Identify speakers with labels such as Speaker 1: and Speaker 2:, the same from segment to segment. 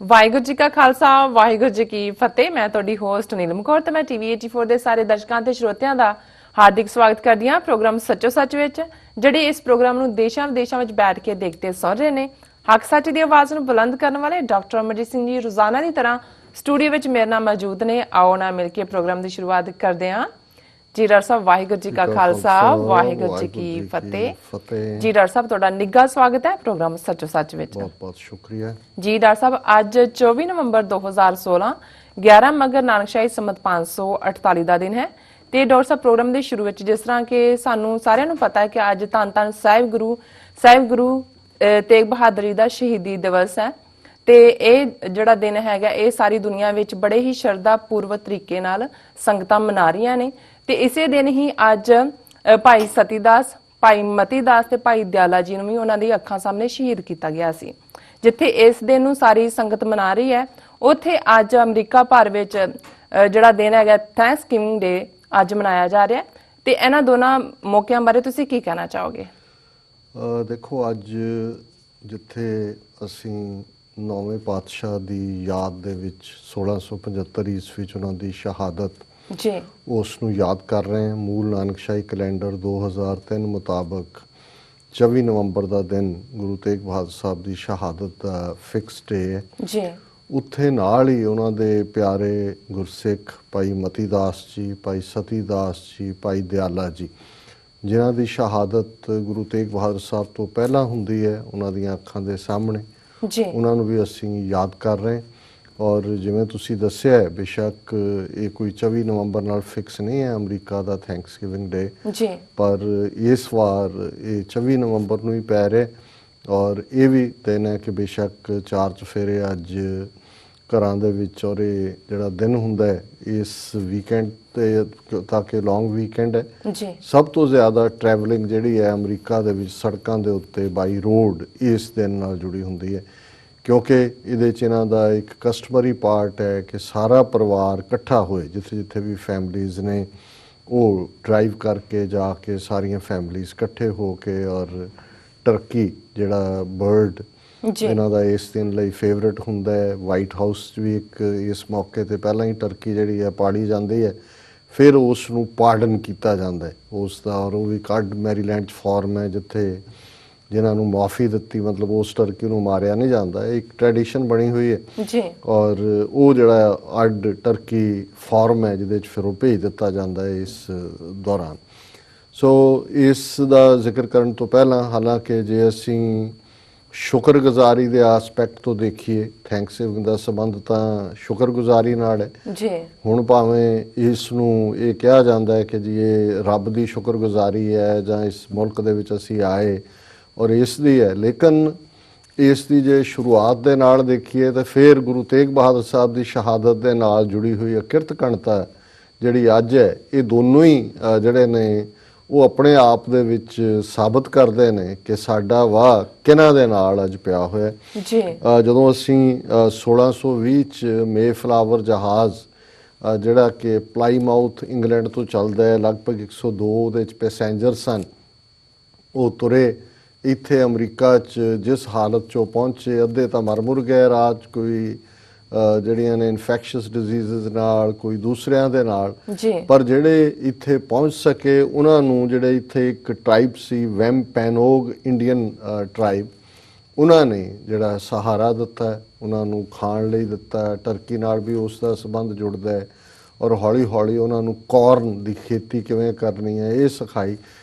Speaker 1: ਵਾਹਿਗੁਰੂ ਜੀ ਕਾ ਖਾਲਸਾ ਵਾਹਿਗੁਰੂ ਜੀ ਕੀ ਫਤਿਹ। ਮੈਂ ਤੁਹਾਡੀ ਹੋਸਟ ਨੀਲਮ ਕੌਰ ਤੇ ਮੈਂ ਟੀਵੀ 84 ਦੇ ਸਾਰੇ ਦਰਸ਼ਕਾਂ ਤੇ ਸਰੋਤਿਆਂ ਦਾ ਹਾਰਦਿਕ ਸਵਾਗਤ ਕਰਦੀ ਹਾਂ ਪ੍ਰੋਗਰਾਮ ਸੱਚੋ ਸੱਚ ਵਿੱਚ, ਜਿਹੜੇ ਇਸ ਪ੍ਰੋਗਰਾਮ ਨੂੰ ਦੇਸ਼ਾਂ ਵਿਦੇਸ਼ਾਂ ਵਿੱਚ ਬੈਠ ਕੇ ਦੇਖਦੇ ਸੁਣ ਰਹੇ ਨੇ। ਹੱਕ ਸੱਚ ਦੀ ਆਵਾਜ਼ ਨੂੰ ਬੁਲੰਦ ਕਰਨ ਵਾਲੇ ਡਾਕਟਰ ਅਮਰਜੀਤ ਸਿੰਘ ਜੀ ਰੋਜ਼ਾਨਾ ਦੀ ਤਰ੍ਹਾਂ ਸਟੂਡੀਓ ਵਿੱਚ ਮੇਰੇ ਨਾਲ ਮੌਜੂਦ ਨੇ। ਆਓ ਨਾ ਮਿਲ ਕੇ ਪ੍ਰੋਗਰਾਮ ਦੀ ਸ਼ੁਰੂਆਤ ਕਰਦੇ ਹਾਂ। ਜੀ ਡਾਕਟਰ ਸਾਹਿਬ, ਵਾਹਿਗੁਰੂ ਜੀ ਕਾ ਖਾਲਸਾ ਵਾਹਿਗੁਰੂ ਜੀ ਕੀ ਫਤਿਹ। ਜੀ ਡਾਕਟਰ ਸਾਹਿਬ, ਤੁਹਾਡਾ ਨਿੱਘਾ ਸਵਾਗਤ ਹੈ ਪ੍ਰੋਗਰਾਮ ਸੱਚੋ ਸੱਚ ਵਿੱਚ।
Speaker 2: ਬਹੁਤ ਬਹੁਤ ਸ਼ੁਕਰੀਆ
Speaker 1: ਜੀ ਡਾਕਟਰ ਸਾਹਿਬ, ਅੱਜ 24 ਨਵੰਬਰ 2016 11 ਮਗਰ ਨਾਨਕਸ਼ਾਹੀ ਸੰਮਤ 548 ਦਾ ਦਿਨ ਹੈ। ਤੇ ਡਾਕਟਰ ਸਾਹਿਬ, ਪ੍ਰੋਗਰਾਮ ਦੇ ਸ਼ੁਰੂ ਵਿੱਚ ਜਿਸ ਤਰ੍ਹਾਂ ਕਿ ਸਾਨੂੰ ਸਾਰਿਆਂ ਨੂੰ ਪਤਾ ਹੈ ਕਿ ਅੱਜ ਧੰਨ ਧੰਨ ਸਾਹਿਬ ਗੁਰੂ ਤੇਗ ਬਹਾਦਰ ਜੀ ਦਾ ਸ਼ਹੀਦੀ ਦਿਵਸ ਹੈ। ਤੇ ਇਹ ਜਿਹੜਾ ਦਿਨ ਹੈਗਾ ਇਹ ਸਾਰੀ ਦੁਨੀਆ ਵਿੱਚ ਬੜੇ ਹੀ ਸ਼ਰਧਾ ਪੂਰਵਕ ਤਰੀਕੇ ਨਾਲ ਸੰਗਤਾਂ ਮਨਾ ਰਹੀਆਂ ਨੇ। ਤੇ ਇਸੇ ਦਿਨ ਹੀ ਅੱਜ ਭਾਈ ਸਤੀਦਾਸ, ਭਾਈ ਮਤੀਦਾਸ ਤੇ ਭਾਈ ਦਿਆਲਾ ਜੀ ਨੂੰ ਵੀ ਉਹਨਾਂ ਦੀ ਅੱਖਾਂ ਸਾਹਮਣੇ ਸ਼ਹੀਦ ਕੀਤਾ ਗਿਆ ਸੀ। ਜਿੱਥੇ ਇਸ ਦਿਨ ਨੂੰ ਸਾਰੀ ਸੰਗਤ ਮਨਾ ਰਹੀ ਹੈ, ਉੱਥੇ ਅੱਜ ਅਮਰੀਕਾ ਭਰ ਵਿੱਚ ਜਿਹੜਾ ਦਿਨ ਹੈਗਾ ਥੈਂਕਸਗਿਵਿੰਗ ਡੇ ਅੱਜ ਮਨਾਇਆ ਜਾ ਰਿਹਾ। ਤੇ ਇਹਨਾਂ ਦੋਨਾਂ ਮੌਕਿਆਂ ਬਾਰੇ ਤੁਸੀਂ ਕੀ ਕਹਿਣਾ ਚਾਹੋਗੇ?
Speaker 2: ਦੇਖੋ, ਅੱਜ ਜਿੱਥੇ ਅਸੀਂ 9ਵੇਂ ਪਾਤਸ਼ਾਹ ਦੀ ਯਾਦ ਦੇ ਵਿੱਚ 1675 ਈਸਵੀ 'ਚ ਉਹਨਾਂ ਦੀ ਸ਼ਹਾਦਤ
Speaker 1: ਜੀ
Speaker 2: ਉਸ ਨੂੰ ਯਾਦ ਕਰ ਰਹੇ ਹਾਂ। ਮੂਲ ਨਾਨਕਸ਼ਾਹੀ ਕੈਲੰਡਰ 2003 ਮੁਤਾਬਕ 24 ਨਵੰਬਰ ਦਾ ਦਿਨ ਗੁਰੂ ਤੇਗ ਬਹਾਦਰ ਸਾਹਿਬ ਦੀ ਸ਼ਹਾਦਤ ਦਾ ਫਿਕਸ ਡੇ ਹੈ
Speaker 1: ਜੀ।
Speaker 2: ਉੱਥੇ ਨਾਲ ਹੀ ਉਹਨਾਂ ਦੇ ਪਿਆਰੇ ਗੁਰਸਿੱਖ ਭਾਈ ਮਤੀਦਾਸ ਜੀ, ਭਾਈ ਸਤੀਦਾਸ ਜੀ, ਭਾਈ ਦਿਆਲਾ ਜੀ, ਜਿਨ੍ਹਾਂ ਦੀ ਸ਼ਹਾਦਤ ਗੁਰੂ ਤੇਗ ਬਹਾਦਰ ਸਾਹਿਬ ਤੋਂ ਪਹਿਲਾਂ ਹੁੰਦੀ ਹੈ, ਉਹਨਾਂ ਦੀਆਂ ਅੱਖਾਂ ਦੇ ਸਾਹਮਣੇ
Speaker 1: ਜੀ,
Speaker 2: ਉਹਨਾਂ ਨੂੰ ਵੀ ਅਸੀਂ ਯਾਦ ਕਰ ਰਹੇ। ਔਰ ਜਿਵੇਂ ਤੁਸੀਂ ਦੱਸਿਆ ਹੈ, ਬੇਸ਼ੱਕ ਇਹ ਕੋਈ 24 ਨਵੰਬਰ ਨਾਲ ਫਿਕਸ ਨਹੀਂ ਹੈ ਅਮਰੀਕਾ ਦਾ ਥੈਂਕਸਗਿਵਿੰਗ ਡੇ, ਪਰ ਇਸ ਵਾਰ ਇਹ 24 ਨਵੰਬਰ ਨੂੰ ਹੀ ਪੈ ਰਿਹਾ। ਔਰ ਇਹ ਵੀ ਦਿਨ ਹੈ ਕਿ ਬੇਸ਼ੱਕ 4 ਚੁਫੇਰੇ ਅੱਜ ਘਰਾਂ ਦੇ ਵਿੱਚ, ਔਰ ਇਹ ਜਿਹੜਾ ਦਿਨ ਹੁੰਦਾ ਹੈ ਇਸ ਵੀਕਐਂਡ ਤੇ, ਤਾਂ ਕਿ ਲੌਂਗ ਵੀਕਐਂਡ ਹੈ, ਸਭ ਤੋਂ ਜ਼ਿਆਦਾ ਟਰੈਵਲਿੰਗ ਜਿਹੜੀ ਹੈ ਅਮਰੀਕਾ ਦੇ ਵਿੱਚ ਸੜਕਾਂ ਦੇ ਉੱਤੇ ਬਾਈ ਰੋਡ ਇਸ ਦਿਨ ਨਾਲ ਜੁੜੀ ਹੁੰਦੀ ਹੈ, ਕਿਉਂਕਿ ਇਹਦੇ 'ਚ ਇਹਨਾਂ ਦਾ ਇੱਕ ਕਸਟਮਰੀ ਪਾਰਟ ਹੈ ਕਿ ਸਾਰਾ ਪਰਿਵਾਰ ਇਕੱਠਾ ਹੋਏ, ਜਿੱਥੇ ਜਿੱਥੇ ਵੀ ਫੈਮਲੀਜ਼ ਨੇ ਉਹ ਡਰਾਈਵ ਕਰਕੇ ਜਾ ਕੇ ਸਾਰੀਆਂ ਫੈਮਲੀਜ਼ ਇਕੱਠੇ ਹੋ ਕੇ, ਔਰ ਟਰਕੀ ਜਿਹੜਾ ਬਰਡ ਇਹਨਾਂ ਦਾ ਇਸ ਦਿਨ ਲਈ ਫੇਵਰਟ ਹੁੰਦਾ ਹੈ। ਵਾਈਟ ਹਾਊਸ 'ਚ ਵੀ ਇੱਕ ਇਸ ਮੌਕੇ 'ਤੇ ਪਹਿਲਾਂ ਹੀ ਟਰਕੀ ਜਿਹੜੀ ਹੈ ਪਾੜੀ ਜਾਂਦੀ ਹੈ, ਫਿਰ ਉਸ ਨੂੰ ਪਾਰਡਨ ਕੀਤਾ ਜਾਂਦਾ ਹੈ ਉਸ ਦਾ, ਔਰ ਉਹ ਵੀ ਕੱਡ ਮੈਰੀਲੈਂਡ 'ਚ ਫਾਰਮ ਹੈ ਜਿੱਥੇ ਜਿਨ੍ਹਾਂ ਨੂੰ ਮਾਫੀ ਦਿੱਤੀ, ਮਤਲਬ ਉਸ ਟਰਕੀ ਨੂੰ ਮਾਰਿਆ ਨਹੀਂ ਜਾਂਦਾ। ਇੱਕ ਟ੍ਰੈਡੀਸ਼ਨ ਬਣੀ ਹੋਈ ਹੈ
Speaker 1: ਜੀ।
Speaker 2: ਔਰ ਉਹ ਜਿਹੜਾ ਅੱਡ ਟਰਕੀ ਫਾਰਮ ਹੈ ਜਿਹਦੇ 'ਚ ਫਿਰ ਉਹ ਭੇਜ ਦਿੱਤਾ ਜਾਂਦਾ ਹੈ ਇਸ ਦੌਰਾਨ। ਸੋ ਇਸ ਦਾ ਜ਼ਿਕਰ ਕਰਨ ਤੋਂ ਪਹਿਲਾਂ, ਹਾਲਾਂਕਿ ਜੇ ਅਸੀਂ ਸ਼ੁਕਰਗੁਜ਼ਾਰੀ ਦੇ ਆਸਪੈਕਟ ਤੋਂ ਦੇਖੀਏ, ਥੈਂਕਸਗਿਵਿੰਗ ਦਾ ਸੰਬੰਧ ਤਾਂ ਸ਼ੁਕਰਗੁਜ਼ਾਰੀ ਨਾਲ ਹੈ
Speaker 1: ਜੀ।
Speaker 2: ਹੁਣ ਭਾਵੇਂ ਇਸ ਨੂੰ ਇਹ ਕਿਹਾ ਜਾਂਦਾ ਹੈ ਕਿ ਜੀ ਇਹ ਰੱਬ ਦੀ ਸ਼ੁਕਰਗੁਜ਼ਾਰੀ ਹੈ ਜਾਂ ਇਸ ਮੁਲਕ ਦੇ ਵਿੱਚ ਅਸੀਂ ਆਏ ਔਰ ਇਸ ਦੀ ਹੈ, ਲੇਕਿਨ ਇਸ ਦੀ ਜੇ ਸ਼ੁਰੂਆਤ ਦੇ ਨਾਲ ਦੇਖੀਏ ਤਾਂ ਫਿਰ ਗੁਰੂ ਤੇਗ ਬਹਾਦਰ ਸਾਹਿਬ ਦੀ ਸ਼ਹਾਦਤ ਦੇ ਨਾਲ ਜੁੜੀ ਹੋਈ ਅਕਿਰਤ ਕਣਤਾ ਜਿਹੜੀ ਅੱਜ ਹੈ, ਇਹ ਦੋਨੋਂ ਹੀ ਜਿਹੜੇ ਨੇ ਉਹ ਆਪਣੇ ਆਪ ਦੇ ਵਿੱਚ ਸਾਬਤ ਕਰਦੇ ਨੇ ਕਿ ਸਾਡਾ ਵਾਹ ਕਿਹਨਾਂ ਦੇ ਨਾਲ ਅੱਜ ਪਿਆ ਹੋਇਆ
Speaker 1: ਜੀ।
Speaker 2: ਜਦੋਂ ਅਸੀਂ 1620 'ਚ ਮੇਫਲਾਵਰ ਜਹਾਜ਼ ਜਿਹੜਾ ਕਿ ਪਲਾਈਮਾਊਥ ਇੰਗਲੈਂਡ ਤੋਂ ਚੱਲਦਾ ਹੈ, ਲਗਭਗ 102 ਉਹਦੇ 'ਚ ਪੈਸੇਂਜਰ ਸਨ, ਉਹ ਤੁਰੇ ਇੱਥੇ ਅਮਰੀਕਾ 'ਚ ਜਿਸ ਹਾਲਤ 'ਚੋਂ ਪਹੁੰਚੇ, ਅੱਧੇ ਤਾਂ ਮਰ ਮੁਰ ਗਏ ਰਾਜ, ਕੋਈ ਜਿਹੜੀਆਂ ਨੇ ਇਨਫੈਕਸ਼ੀਅਸ ਡਿਜ਼ੀਜ਼ਸ ਨਾਲ, ਕੋਈ ਦੂਸਰਿਆਂ ਦੇ ਨਾਲ, ਪਰ ਜਿਹੜੇ ਇੱਥੇ ਪਹੁੰਚ ਸਕੇ ਉਹਨਾਂ ਨੂੰ, ਜਿਹੜੇ ਇੱਥੇ ਇੱਕ ਟਰਾਈਬ ਸੀ ਵੈਮਪੈਨੋਗ ਇੰਡੀਅਨ ਟਰਾਈਬ, ਉਹਨਾਂ ਨੇ ਜਿਹੜਾ ਸਹਾਰਾ ਦਿੱਤਾ, ਉਹਨਾਂ ਨੂੰ ਖਾਣ ਲਈ ਦਿੱਤਾ। ਟਰਕੀ ਨਾਲ ਵੀ ਉਸ ਦਾ ਸੰਬੰਧ ਜੁੜਦਾ ਹੈ ਔਰ ਹੌਲੀ ਹੌਲੀ ਉਹਨਾਂ ਨੂੰ ਕੌਰਨ ਦੀ ਖੇਤੀ ਕਿਵੇਂ ਕਰਨੀ ਹੈ ਇਹ ਸਿਖਾਈ।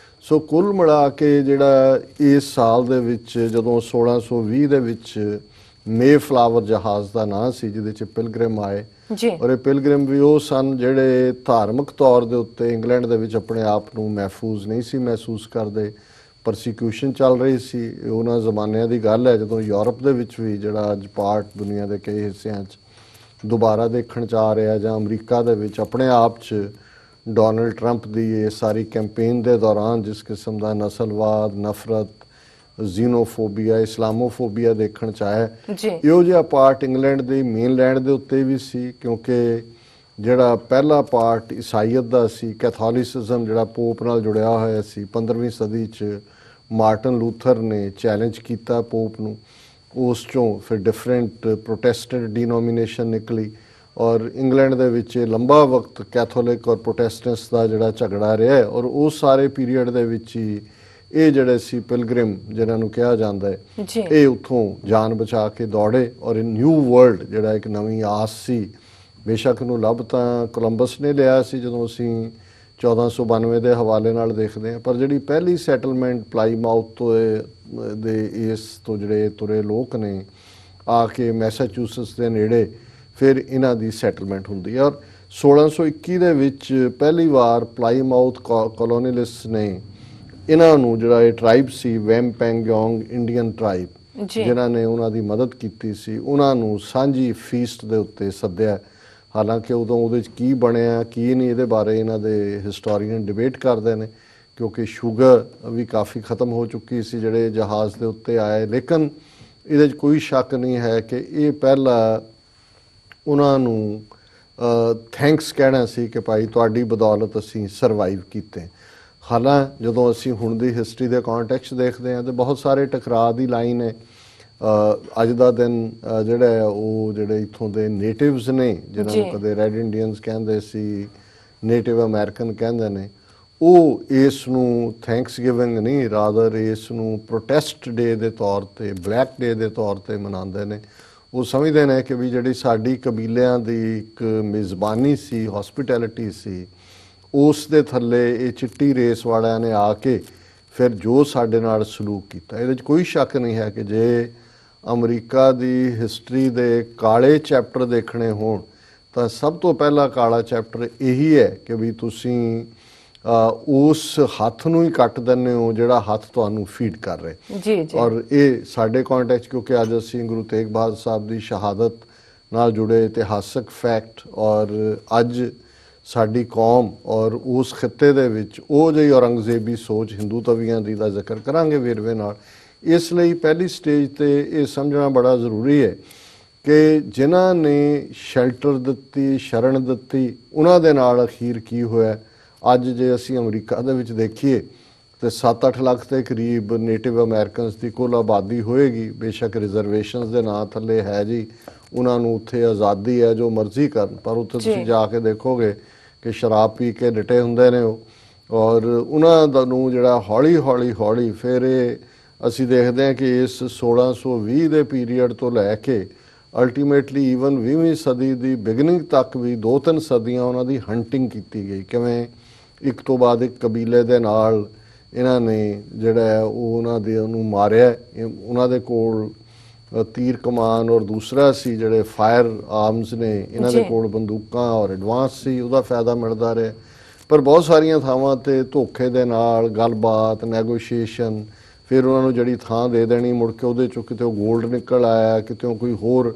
Speaker 2: ਸੋ ਕੁੱਲ ਮਿਲਾ ਕੇ ਜਿਹੜਾ ਇਸ ਸਾਲ ਦੇ ਵਿੱਚ ਜਦੋਂ 1620 ਦੇ ਵਿੱਚ ਮੇਫਲਾਵਰ ਜਹਾਜ਼ ਦਾ ਨਾਂ ਸੀ ਜਿਹਦੇ 'ਚ ਪਿਲਗ੍ਰਿਮ ਆਏ, ਔਰ ਇਹ ਪਿਲਗ੍ਰਿਮ ਵੀ ਉਹ ਸਨ ਜਿਹੜੇ ਧਾਰਮਿਕ ਤੌਰ ਦੇ ਉੱਤੇ ਇੰਗਲੈਂਡ ਦੇ ਵਿੱਚ ਆਪਣੇ ਆਪ ਨੂੰ ਮਹਿਫੂਜ਼ ਨਹੀਂ ਸੀ ਮਹਿਸੂਸ ਕਰਦੇ, ਪਰਸੀਕਿਊਸ਼ਨ ਚੱਲ ਰਹੀ ਸੀ। ਉਹਨਾਂ ਜ਼ਮਾਨਿਆਂ ਦੀ ਗੱਲ ਹੈ ਜਦੋਂ ਯੂਰਪ ਦੇ ਵਿੱਚ ਵੀ ਜਿਹੜਾ ਅੱਜ ਪਾਰਟ ਦੁਨੀਆ ਦੇ ਕਈ ਹਿੱਸਿਆਂ 'ਚ ਦੁਬਾਰਾ ਦੇਖਣ 'ਚ ਆ ਰਿਹਾ, ਜਾਂ ਅਮਰੀਕਾ ਦੇ ਵਿੱਚ ਆਪਣੇ ਆਪ 'ਚ ਡੋਨਲਡ ਟਰੰਪ ਦੀ ਇਹ ਸਾਰੀ ਕੈਂਪੇਨ ਦੇ ਦੌਰਾਨ ਜਿਸ ਕਿਸਮ ਦਾ ਨਸਲਵਾਦ, ਨਫ਼ਰਤ, ਜ਼ੀਨੋਫੋਬੀਆ, ਇਸਲਾਮੋਫੋਬੀਆ ਦੇਖਣ 'ਚ ਆਇਆ, ਇਹੋ ਜਿਹਾ ਪਾਰਟ ਇੰਗਲੈਂਡ ਦੇ ਮੇਨਲੈਂਡ ਦੇ ਉੱਤੇ ਵੀ ਸੀ, ਕਿਉਂਕਿ ਜਿਹੜਾ ਪਹਿਲਾ ਪਾਰਟ ਈਸਾਈਅਤ ਦਾ ਸੀ, ਕੈਥੋਲਿਸਿਜ਼ਮ ਜਿਹੜਾ ਪੋਪ ਨਾਲ ਜੁੜਿਆ ਹੋਇਆ ਸੀ, 15ਵੀਂ ਸਦੀ 'ਚ ਮਾਰਟਨ ਲੂਥਰ ਨੇ ਚੈਲੰਜ ਕੀਤਾ ਪੋਪ ਨੂੰ ਉਸ ਚੋਂ ਫਿਰ ਡਿਫਰੈਂਟ ਪ੍ਰੋਟੈਸਟੈਂਟ ਡਿਨੋਮੀਨੇਸ਼ਨ ਨਿਕਲੀ ਔਰ ਇੰਗਲੈਂਡ ਦੇ ਵਿੱਚ ਇਹ ਲੰਬਾ ਵਕਤ ਕੈਥੋਲਿਕ ਔਰ ਪ੍ਰੋਟੈਸਟੈਂਟਸ ਦਾ ਜਿਹੜਾ ਝਗੜਾ ਰਿਹਾ ਔਰ ਉਸ ਸਾਰੇ ਪੀਰੀਅਡ ਦੇ ਵਿੱਚ ਹੀ ਇਹ ਜਿਹੜੇ ਸੀ ਪਿਲਗ੍ਰਿਮ ਜਿਨ੍ਹਾਂ ਨੂੰ ਕਿਹਾ ਜਾਂਦਾ ਹੈ ਇਹ ਉੱਥੋਂ ਜਾਨ ਬਚਾ ਕੇ ਦੌੜੇ ਔਰ ਇਹ ਨਿਊ ਵਰਲਡ ਜਿਹੜਾ ਇੱਕ ਨਵੀਂ ਆਸ ਸੀ। ਬੇਸ਼ੱਕ ਨੂੰ ਲੱਭ ਤਾਂ ਕੋਲੰਬਸ ਨੇ ਲਿਆ ਸੀ ਜਦੋਂ ਅਸੀਂ 1492 ਦੇ ਹਵਾਲੇ ਨਾਲ ਦੇਖਦੇ ਹਾਂ, ਪਰ ਜਿਹੜੀ ਪਹਿਲੀ ਸੈਟਲਮੈਂਟ ਪਲਾਈਮਾਊਥ ਤੋਂ ਦੇ ਇਸ ਤੋਂ ਜਿਹੜੇ ਤੁਰੇ ਲੋਕ ਨੇ ਆ ਕੇ ਮੈਸਾਚੂਸਟਸ ਦੇ ਨੇੜੇ ਫਿਰ ਇਹਨਾਂ ਦੀ ਸੈਟਲਮੈਂਟ ਹੁੰਦੀ ਹੈ ਔਰ 1621 ਦੇ ਵਿੱਚ ਪਹਿਲੀ ਵਾਰ ਪਲਾਈਮਾਊਥ ਕਲੋਨੀਲਿਸਟ ਨੇ ਇਹਨਾਂ ਨੂੰ ਜਿਹੜਾ ਇਹ ਟ੍ਰਾਈਬ ਸੀ ਵੈਮਪੈਂਗਯੋਂਗ ਇੰਡੀਅਨ ਟ੍ਰਾਈਬ ਜਿਨ੍ਹਾਂ ਨੇ ਉਹਨਾਂ ਦੀ ਮਦਦ ਕੀਤੀ ਸੀ ਉਹਨਾਂ ਨੂੰ ਸਾਂਝੀ ਫੀਸਟ ਦੇ ਉੱਤੇ ਸੱਦਿਆ। ਹਾਲਾਂਕਿ ਉਦੋਂ ਉਹਦੇ 'ਚ ਕੀ ਬਣਿਆ ਕੀ ਨਹੀਂ ਇਹਦੇ ਬਾਰੇ ਇਹਨਾਂ ਦੇ ਹਿਸਟੋਰੀਅਨ ਡਿਬੇਟ ਕਰਦੇ ਨੇ ਕਿਉਂਕਿ ਸ਼ੂਗਰ ਵੀ ਕਾਫੀ ਖਤਮ ਹੋ ਚੁੱਕੀ ਸੀ ਜਿਹੜੇ ਜਹਾਜ਼ ਦੇ ਉੱਤੇ ਆਏ, ਲੇਕਿਨ ਇਹਦੇ 'ਚ ਕੋਈ ਸ਼ੱਕ ਨਹੀਂ ਹੈ ਕਿ ਇਹ ਪਹਿਲਾ ਉਹਨਾਂ ਨੂੰ ਥੈਂਕਸ ਕਹਿਣਾ ਸੀ ਕਿ ਭਾਈ ਤੁਹਾਡੀ ਬਦੌਲਤ ਅਸੀਂ ਸਰਵਾਈਵ ਕੀਤੇ। ਹਾਲਾਂ ਜਦੋਂ ਅਸੀਂ ਹੁਣ ਦੀ ਹਿਸਟਰੀ ਦੇ ਕੰਟੈਕਸਟ ਦੇਖਦੇ ਹਾਂ ਤਾਂ ਬਹੁਤ ਸਾਰੇ ਟਕਰਾਅ ਦੀ ਲਾਈਨ ਹੈ। ਅੱਜ ਦਾ ਦਿਨ ਜਿਹੜਾ ਹੈ ਉਹ ਜਿਹੜੇ ਇੱਥੋਂ ਦੇ ਨੇਟਿਵਸ ਨੇ ਜਿਹਨਾਂ ਨੂੰ ਕਦੇ ਰੈਡ ਇੰਡੀਅਨਸ ਕਹਿੰਦੇ ਸੀ, ਨੇਟਿਵ ਅਮਰੀਕਨ ਕਹਿੰਦੇ ਨੇ, ਉਹ ਇਸ ਨੂੰ ਥੈਂਕਸ ਗਿਵਿੰਗ ਨਹੀਂ ਰਾਦਰ ਇਸ ਨੂੰ ਪ੍ਰੋਟੈਸਟ ਡੇ ਦੇ ਤੌਰ ਤੇ ਬਲੈਕ ਡੇ ਦੇ ਤੌਰ ਤੇ ਮਨਾਉਂਦੇ ਨੇ। ਉਹ ਸਮਝਦੇ ਨੇ ਕਿ ਵੀ ਜਿਹੜੀ ਸਾਡੀ ਕਬੀਲਿਆਂ ਦੀ ਇੱਕ ਮੇਜ਼ਬਾਨੀ ਸੀ, ਹੌਸਪਿਟੈਲਿਟੀ ਸੀ, ਉਸ ਦੇ ਥੱਲੇ ਇਹ ਚਿੱਟੀ ਰੇਸ ਵਾਲਿਆਂ ਨੇ ਆ ਕੇ ਫਿਰ ਜੋ ਸਾਡੇ ਨਾਲ ਸਲੂਕ ਕੀਤਾ। ਇਹਦੇ 'ਚ ਕੋਈ ਸ਼ੱਕ ਨਹੀਂ ਹੈ ਕਿ ਜੇ ਅਮਰੀਕਾ ਦੀ ਹਿਸਟਰੀ ਦੇ ਕਾਲੇ ਚੈਪਟਰ ਦੇਖਣੇ ਹੋਣ ਤਾਂ ਸਭ ਤੋਂ ਪਹਿਲਾ ਕਾਲਾ ਚੈਪਟਰ ਇਹੀ ਹੈ ਕਿ ਵੀ ਤੁਸੀਂ ਉਸ ਹੱਥ ਨੂੰ ਹੀ ਕੱਟ ਦਿੰਦੇ ਹੋ ਜਿਹੜਾ ਹੱਥ ਤੁਹਾਨੂੰ ਫੀਡ ਕਰ ਰਿਹਾ।
Speaker 1: ਜੀ ਜੀ।
Speaker 2: ਔਰ ਇਹ ਸਾਡੇ ਕੰਟੈਕਸਟ ਕਿਉਂਕਿ ਅੱਜ ਅਸੀਂ ਗੁਰੂ ਤੇਗ ਬਹਾਦਰ ਸਾਹਿਬ ਦੀ ਸ਼ਹਾਦਤ ਨਾਲ ਜੁੜੇ ਇਤਿਹਾਸਕ ਫੈਕਟ ਔਰ ਅੱਜ ਸਾਡੀ ਕੌਮ ਔਰ ਉਸ ਖਿੱਤੇ ਦੇ ਵਿੱਚ ਉਹ ਜਿਹੀ ਔਰੰਗਜ਼ੇਬੀ ਸੋਚ ਹਿੰਦੂ ਤਵੀਆਂ ਦੀ ਦਾ ਜ਼ਿਕਰ ਕਰਾਂਗੇ ਵੇਰਵੇ ਨਾਲ। ਇਸ ਲਈ ਪਹਿਲੀ ਸਟੇਜ ਤੇ ਇਹ ਸਮਝਣਾ ਬੜਾ ਜ਼ਰੂਰੀ ਹੈ ਕਿ ਜਿਨ੍ਹਾਂ ਨੇ ਸ਼ੈਲਟਰ ਦਿੱਤੀ, ਸ਼ਰਨ ਦਿੱਤੀ, ਉਹਨਾਂ ਦੇ ਨਾਲ ਅਖੀਰ ਕੀ ਹੋਇਆ। ਅੱਜ ਜੇ ਅਸੀਂ ਅਮਰੀਕਾ ਦੇ ਵਿੱਚ ਦੇਖੀਏ ਤੇ 7-8 ਲੱਖ ਦੇ ਕਰੀਬ ਨੇਟਿਵ ਅਮਰੀਕਨਸ ਦੀ ਕੁੱਲ ਆਬਾਦੀ ਹੋਏਗੀ। ਬੇਸ਼ੱਕ ਰਿਜ਼ਰਵੇਸ਼ਨਸ ਦੇ ਨਾਂ ਥੱਲੇ ਹੈ ਜੀ, ਉਹਨਾਂ ਨੂੰ ਉੱਥੇ ਆਜ਼ਾਦੀ ਹੈ ਜੋ ਮਰਜ਼ੀ ਕਰਨ, ਪਰ ਉੱਥੇ ਤੁਸੀਂ ਜਾ ਕੇ ਦੇਖੋਗੇ ਕਿ ਸ਼ਰਾਬ ਪੀ ਕੇ ਡਟੇ ਹੁੰਦੇ ਨੇ ਉਹ, ਔਰ ਉਹਨਾਂ ਦਾ ਨੂੰ ਜਿਹੜਾ ਹੌਲੀ ਫਿਰ ਇਹ ਅਸੀਂ ਦੇਖਦੇ ਹਾਂ ਕਿ ਇਸ 1620 ਦੇ ਪੀਰੀਅਡ ਤੋਂ ਲੈ ਕੇ ਅਲਟੀਮੇਟਲੀ ਈਵਨ 20ਵੀਂ ਸਦੀ ਦੀ ਬਿਗਨਿੰਗ ਤੱਕ ਵੀ 2-3 ਸਦੀਆਂ ਉਹਨਾਂ ਦੀ ਹੰਟਿੰਗ ਕੀਤੀ ਗਈ। ਕਿਵੇਂ ਇੱਕ ਤੋਂ ਬਾਅਦ ਇੱਕ ਕਬੀਲੇ ਦੇ ਨਾਲ ਇਹਨਾਂ ਨੇ ਜਿਹੜਾ ਉਹ ਉਹਨਾਂ ਦੇ ਉਹਨੂੰ ਮਾਰਿਆ। ਉਹਨਾਂ ਦੇ ਕੋਲ ਤੀਰ ਕਮਾਨ ਔਰ ਦੂਸਰਾ ਸੀ ਜਿਹੜੇ ਫਾਇਰ ਆਰਮਸ ਨੇ, ਇਹਨਾਂ ਦੇ ਕੋਲ ਬੰਦੂਕਾਂ ਔਰ ਐਡਵਾਂਸ ਸੀ, ਉਹਦਾ ਫਾਇਦਾ ਮਿਲਦਾ ਰਿਹਾ। ਪਰ ਬਹੁਤ ਸਾਰੀਆਂ ਥਾਵਾਂ ਤੇ ਧੋਖੇ ਦੇ ਨਾਲ ਗੱਲਬਾਤ, ਨੈਗੋਸ਼ੀਏਸ਼ਨ, ਫਿਰ ਉਹਨਾਂ ਨੂੰ ਜਿਹੜੀ ਥਾਂ ਦੇ ਦੇਣੀ, ਮੁੜ ਕੇ ਉਹਦੇ ਚੋਂ ਕਿਤੇ ਗੋਲਡ ਨਿਕਲ ਆਇਆ, ਕਿਤੇ ਕੋਈ ਹੋਰ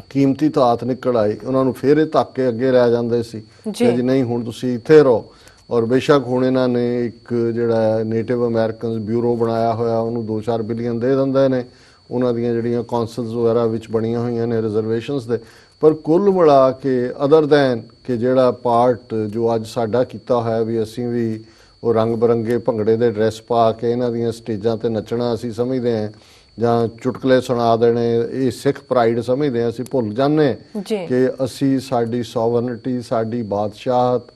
Speaker 2: ਕੀਮਤੀ ਧਾਤ ਨਿਕਲ ਆਈ, ਉਹਨਾਂ ਨੂੰ ਫਿਰ ਇਹ ਧੱਕ ਕੇ ਅੱਗੇ ਲੈ ਜਾਂਦੇ ਸੀ ਕਿ ਜੀ ਨਹੀਂ ਹੁਣ ਤੁਸੀਂ ਇੱਥੇ ਰਹੋ। ਔਰ ਬੇਸ਼ੱਕ ਹੁਣ ਇਹਨਾਂ ਨੇ ਇੱਕ ਜਿਹੜਾ ਨੇਟਿਵ ਅਮਰੀਕਨਸ ਬਿਊਰੋ ਬਣਾਇਆ ਹੋਇਆ, ਉਹਨੂੰ 2-4 ਬਿਲੀਅਨ ਦੇ ਦਿੰਦੇ ਨੇ, ਉਹਨਾਂ ਦੀਆਂ ਜਿਹੜੀਆਂ ਕੌਂਸਲਸ ਵਗੈਰਾ ਵਿੱਚ ਬਣੀਆਂ ਹੋਈਆਂ ਨੇ ਰਿਜ਼ਰਵੇਸ਼ਨਸ ਦੇ। ਪਰ ਕੁੱਲ ਮਿਲਾ ਕੇ ਅਦਰ ਦੈਨ ਕਿ ਜਿਹੜਾ ਪਾਰਟ ਜੋ ਅੱਜ ਸਾਡਾ ਕੀਤਾ ਹੋਇਆ ਵੀ ਅਸੀਂ ਵੀ ਉਹ ਰੰਗ ਬਰੰਗੇ ਭੰਗੜੇ ਦੇ ਡਰੈਸ ਪਾ ਕੇ ਇਹਨਾਂ ਦੀਆਂ ਸਟੇਜਾਂ ਤੇ ਨੱਚਣਾ ਅਸੀਂ ਸਮਝਦੇ ਹਾਂ ਜਾਂ ਚੁਟਕਲੇ ਸੁਣਾ ਦੇਣੇ, ਇਹ ਸਿੱਖ ਪ੍ਰਾਈਡ ਸਮਝਦੇ ਹਾਂ। ਅਸੀਂ ਭੁੱਲ ਜਾਂਦੇ ਕਿ ਅਸੀਂ ਸਾਡੀ ਸੋਵਰਨਿਟੀ, ਸਾਡੀ ਬਾਦਸ਼ਾਹਤ,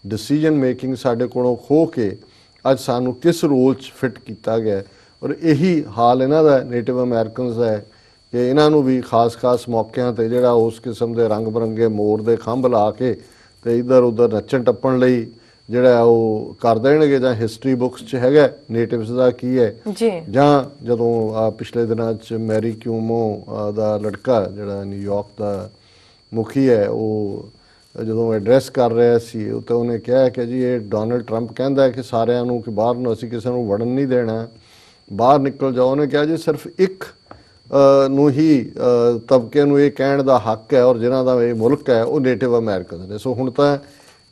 Speaker 2: ਡਿਸੀਜਨ ਮੇਕਿੰਗ ਸਾਡੇ ਕੋਲੋਂ ਖੋਹ ਕੇ ਅੱਜ ਸਾਨੂੰ ਕਿਸ ਰੋਲ 'ਚ ਫਿੱਟ ਕੀਤਾ ਗਿਆ। ਔਰ ਇਹੀ ਹਾਲ ਇਹਨਾਂ ਦਾ ਨੇਟਿਵ ਅਮਰੀਕਨਸ ਦਾ ਹੈ ਕਿ ਇਹਨਾਂ ਨੂੰ ਵੀ ਖਾਸ ਮੌਕਿਆਂ ਤੇ ਜਿਹੜਾ ਉਸ ਕਿਸਮ ਦੇ ਰੰਗ ਬਰੰਗੇ ਮੋਰ ਦੇ ਖੰਭ ਲਾ ਕੇ ਤੇ ਇੱਧਰ ਉੱਧਰ ਨੱਚਣ ਟੱਪਣ ਲਈ ਜਿਹੜਾ ਉਹ ਕਰ ਦੇਣਗੇ। ਜਾਂ ਹਿਸਟਰੀ ਬੁੱਕਸ 'ਚ ਹੈਗਾ ਨੇਟਿਵਸ ਦਾ ਕੀ ਹੈ, ਜਾਂ ਜਦੋਂ ਪਿਛਲੇ ਦਿਨਾਂ 'ਚ ਮੈਰੀ ਕਿਊਮੋ ਦਾ ਲੜਕਾ ਜਿਹੜਾ ਨਿਊਯਾਰਕ ਦਾ ਮੁਖੀ ਹੈ, ਉਹ ਜਦੋਂ ਐਡਰੈਸ ਕਰ ਰਿਹਾ ਸੀ ਤਾਂ ਉਹਨੇ ਕਿਹਾ ਕਿ ਜੀ ਇਹ ਡੋਨਲਡ ਟਰੰਪ ਕਹਿੰਦਾ ਕਿ ਸਾਰਿਆਂ ਨੂੰ ਕਿ ਬਾਹਰ ਨੂੰ ਅਸੀਂ ਕਿਸੇ ਨੂੰ ਵੜਨ ਨਹੀਂ ਦੇਣਾ, ਬਾਹਰ ਨਿਕਲ ਜਾਓ। ਉਹਨੇ ਕਿਹਾ ਜੀ ਸਿਰਫ ਇੱਕ ਨੂੰ ਹੀ ਤਬਕੇ ਨੂੰ ਇਹ ਕਹਿਣ ਦਾ ਹੱਕ ਹੈ ਔਰ ਜਿਨ੍ਹਾਂ ਦਾ ਇਹ ਮੁਲਕ ਹੈ ਉਹ ਨੇਟਿਵ ਅਮਰੀਕਨ ਨੇ। ਸੋ ਹੁਣ ਤਾਂ